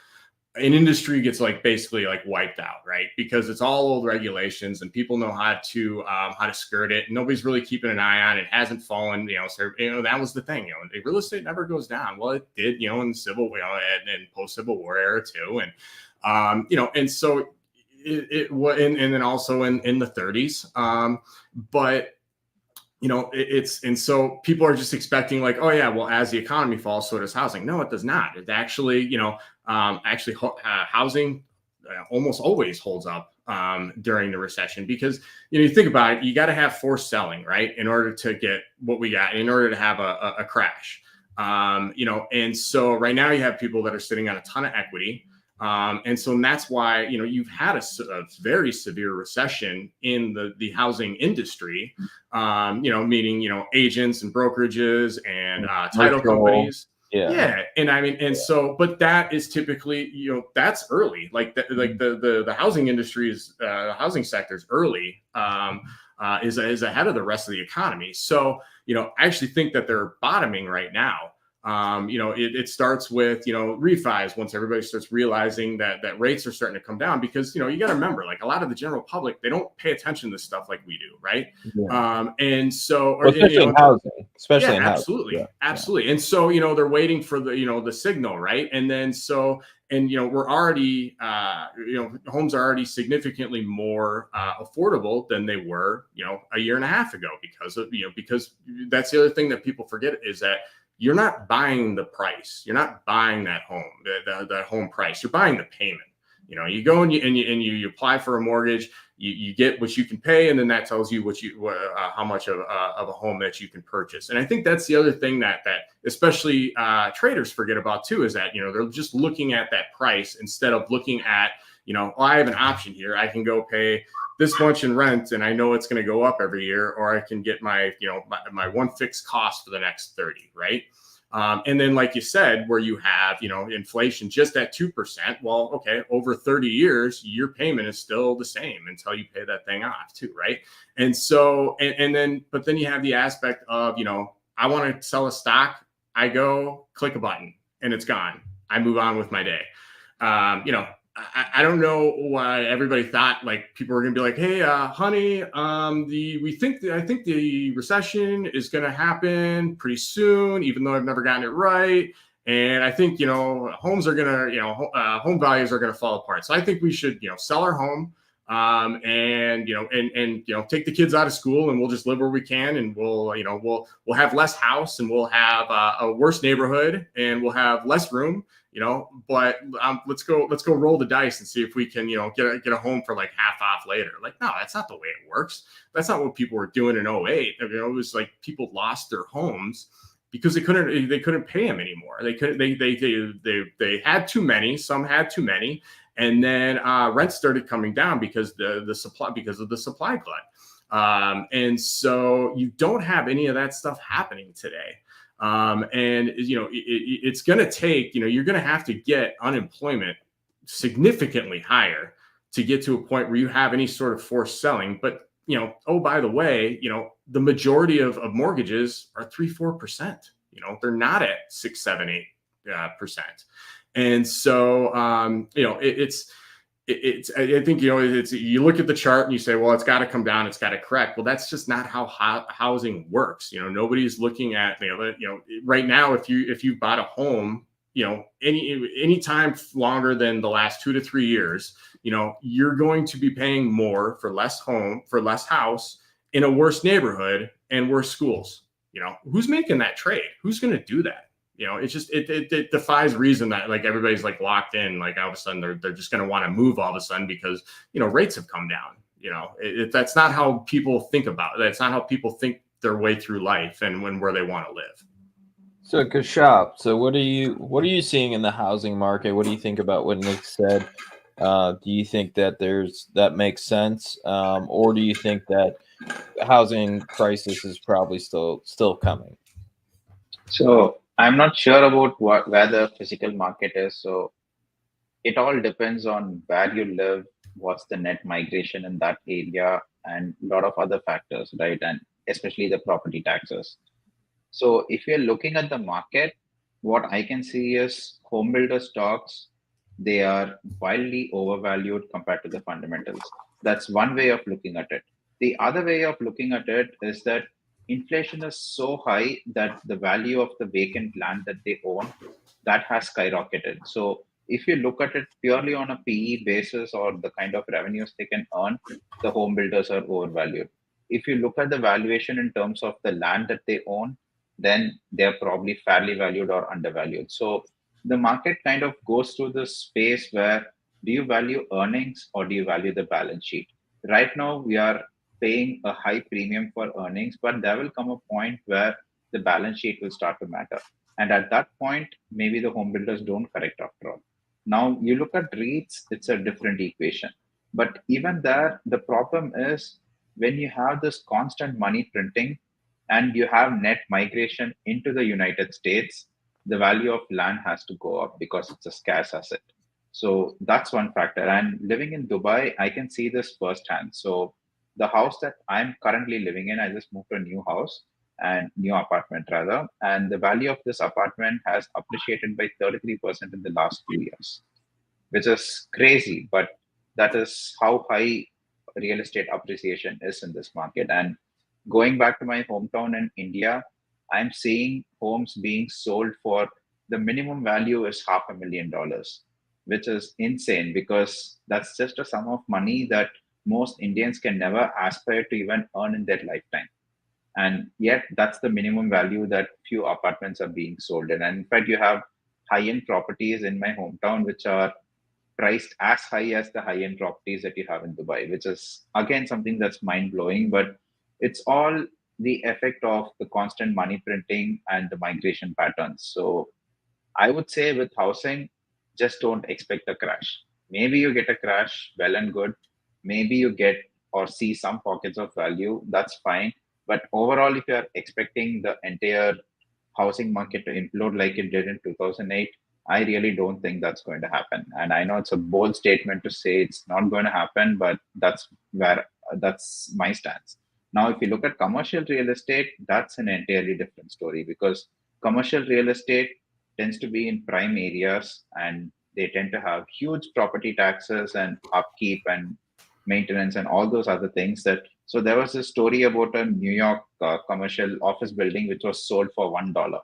an industry gets like basically like wiped out, right? Because it's all old regulations and people know how to skirt it. Nobody's really keeping an eye on it. It hasn't fallen, so that was the thing, the real estate never goes down. Well, it did, in the civil, and post Civil War era too. And, and so and then also in the 30s. But and so people are just expecting like, oh yeah, well, as the economy falls, so does housing. No, it does not. It actually, housing almost always holds up during the recession, because you think about it, you got to have forced selling, right, in order to get what we got, in order to have a crash. And so right now you have people that are sitting on a ton of equity. And that's why, you've had a very severe recession in the housing industry, meaning, agents and brokerages and title companies. Yeah. And I mean, and so, but that is typically, that's early, like the housing industry is, housing sector is early, is ahead of the rest of the economy. So, I actually think that they're bottoming right now. It starts with, refis, once everybody starts realizing that rates are starting to come down, because, you got to remember, like a lot of the general public, they don't pay attention to this stuff like we do. Right. Yeah. And so, especially in housing, in absolutely. Housing. Absolutely. And so, they're waiting for the signal. Right. And then, we're already, homes are already significantly more affordable than they were, a year and a half ago, because that's the other thing that people forget, is that you're not buying the price. You're not buying that home, the home price. You're buying the payment. You go and you apply for a mortgage. You get what you can pay, and then that tells you how much of a home that you can purchase. And I think that's the other thing that especially traders forget about too, is that they're just looking at that price instead of looking at I have an option here. I can go pay this much in rent, and I know it's going to go up every year, or I can get my my one fixed cost for the next 30, right? And then, like you said, where you have inflation just at 2%, well, okay, over 30 years, your payment is still the same until you pay that thing off too, right? And so, but then you have the aspect of I want to sell a stock. I go click a button and it's gone. I move on with my day. I don't know why everybody thought like people were going to be like, hey, honey, I think the recession is going to happen pretty soon, even though I've never gotten it right. And I think, homes are going to, home values are going to fall apart. So I think we should, sell our home, and take the kids out of school, and we'll just live where we can. And we'll have less house, and we'll have a worse neighborhood, and we'll have less room. But let's go roll the dice and see if we can, get a home for like half off later. Like, no, that's not the way it works. That's not what people were doing in 2008. It was like people lost their homes because they couldn't pay them anymore. They had too many. Some had too many, and then rent started coming down because of the supply glut. And so you don't have any of that stuff happening today. And it's going to take, you're going to have to get unemployment significantly higher to get to a point where you have any sort of forced selling. But, oh, by the way, the majority of mortgages are 3-4%, they're not at 6-7-8%. And so, I think, you look at the chart and you say, well, it's got to come down, it's got to correct. Well, that's just not how housing works. Nobody's looking at, right now, if you bought a home, any time longer than the last 2 to 3 years, you're going to be paying more for less house in a worse neighborhood and worse schools. Who's making that trade? Who's going to do that? It's just, it defies reason that like everybody's like locked in, like all of a sudden they're just going to want to move all of a sudden because, rates have come down. That's not how people think about it. That's not how people think their way through life and where they want to live. So Kashop, what are you seeing in the housing market? What do you think about what Nick said? Do you think that that makes sense? Or do you think that housing crisis is probably still coming? So I'm not sure about where the physical market is. So it all depends on where you live, what's the net migration in that area, and a lot of other factors, right? And especially the property taxes. So if you're looking at the market, what I can see is home builder stocks, they are wildly overvalued compared to the fundamentals. That's one way of looking at it. The other way of looking at it is that inflation is so high that the value of the vacant land that they own, that has skyrocketed. So if you look at it purely on a PE basis or the kind of revenues they can earn, the home builders are overvalued. If you look at the valuation in terms of the land that they own, then they're probably fairly valued or undervalued. So the market kind of goes through this space where do you value earnings or do you value the balance sheet? Right now, we are paying a high premium for earnings, but there will come a point where the balance sheet will start to matter. And at that point, maybe the home builders don't correct after all. Now, you look at REITs, it's a different equation. But even there, the problem is when you have this constant money printing and you have net migration into the United States, the value of land has to go up because it's a scarce asset. So that's one factor. And living in Dubai, I can see this firsthand. So the house that I'm currently living in, I just moved to a new house and new apartment rather. And the value of this apartment has appreciated by 33% in the last 2 years, which is crazy, but that is how high real estate appreciation is in this market. And going back to my hometown in India, I'm seeing homes being sold for the minimum value is $500,000, which is insane because that's just a sum of money that most Indians can never aspire to even earn in their lifetime. And yet that's the minimum value that few apartments are being sold in. And in fact, you have high-end properties in my hometown which are priced as high as the high-end properties that you have in Dubai, which is again something that's mind-blowing. But it's all the effect of the constant money printing and the migration patterns. So I would say with housing, just don't expect a crash. Maybe you get a crash, well and good. Maybe you get or see some pockets of value, that's fine. But overall, if you're expecting the entire housing market to implode like it did in 2008, I really don't think that's going to happen. And I know it's a bold statement to say it's not going to happen, but that's my stance. Now, if you look at commercial real estate, that's an entirely different story because commercial real estate tends to be in prime areas and they tend to have huge property taxes and upkeep and maintenance and all those other things that so there was a story about a New York commercial office building which was sold for $1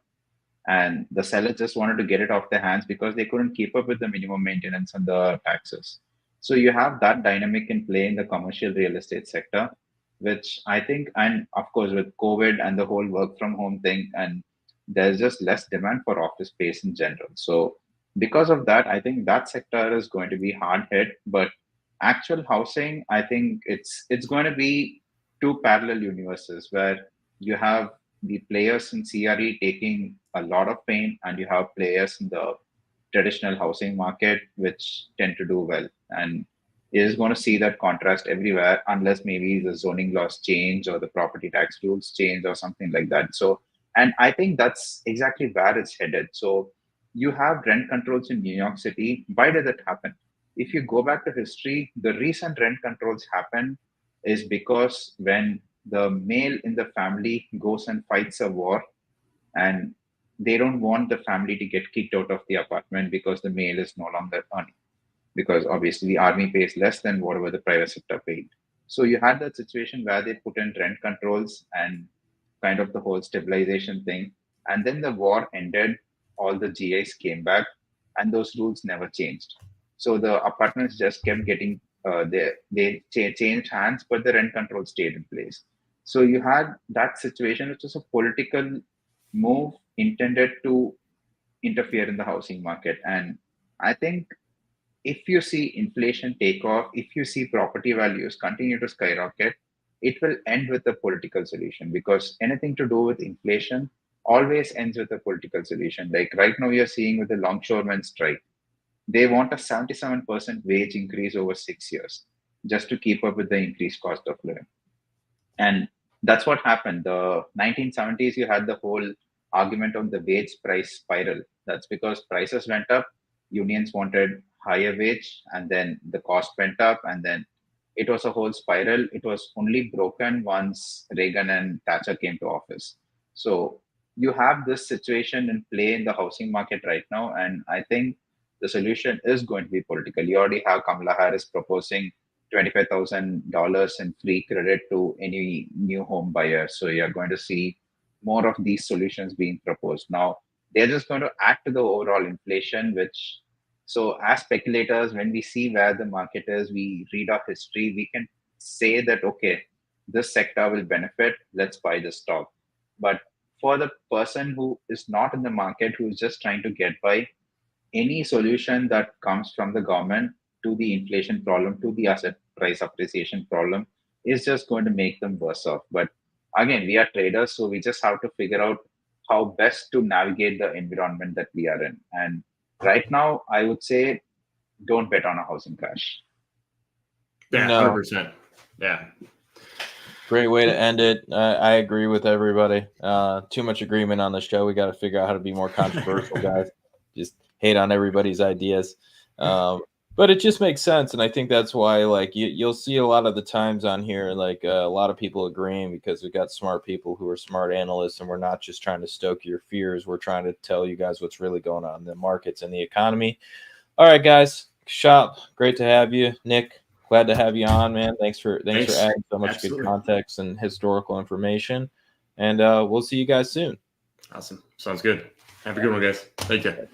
and the seller just wanted to get it off their hands because they couldn't keep up with the minimum maintenance and the taxes. So you have that dynamic in play in the commercial real estate sector, which I think, and of course with COVID and the whole work from home thing, and there's just less demand for office space in general. So because of that, I think that sector is going to be hard hit. But actual housing, I think it's going to be two parallel universes where you have the players in CRE taking a lot of pain, and you have players in the traditional housing market which tend to do well. And it is going to see that contrast everywhere, unless maybe the zoning laws change or the property tax rules change or something like that. So, and I think that's exactly where it's headed. So, you have rent controls in New York City. Why did it happen? If you go back to history, the reason rent controls happen is because when the male in the family goes and fights a war and they don't want the family to get kicked out of the apartment because the male is no longer earning because obviously the army pays less than whatever the private sector paid. So you had that situation where they put in rent controls and kind of the whole stabilization thing. And then the war ended, all the GIs came back, and those rules never changed. So the apartments just kept getting changed hands, but the rent control stayed in place. So you had that situation, which was a political move intended to interfere in the housing market. And I think if you see inflation take off, if you see property values continue to skyrocket, it will end with a political solution because anything to do with inflation always ends with a political solution. Like right now, you're seeing with the longshoremen strike, they want a 77% wage increase over 6 years just to keep up with the increased cost of living. And that's what happened. The 1970s, you had the whole argument on the wage price spiral. That's because prices went up, unions wanted higher wage, and then the cost went up, and then it was a whole spiral. It was only broken once Reagan and Thatcher came to office. So you have this situation in play in the housing market right now, and I think the solution is going to be political. You already have Kamala Harris proposing $25,000 in free credit to any new home buyer. So you're going to see more of these solutions being proposed. Now, they're just going to add to the overall inflation, which So as speculators, when we see where the market is, we read our history, we can say that, okay, this sector will benefit, let's buy the stock. But for the person who is not in the market, who is just trying to get by, any solution that comes from the government to the inflation problem, to the asset price appreciation problem, is just going to make them worse off. But again, we are traders, so we just have to figure out how best to navigate the environment that we are in. And right now, I would say don't bet on a housing crash. Yeah, No. 100%. Yeah. Great way to end it. I agree with everybody. Too much agreement on the show. We got to figure out how to be more controversial, guys. Just hate on everybody's ideas. But it just makes sense. And I think that's why, like, you'll see a lot of the times on here, like, a lot of people agreeing because we've got smart people who are smart analysts, and we're not just trying to stoke your fears. We're trying to tell you guys what's really going on in the markets and the economy. All right, guys. Shop, great to have you. Nick, glad to have you on, man. Thanks for adding so much Absolutely. good context and historical information. And we'll see you guys soon. Awesome. Sounds good. Have a good one, guys. Thank you.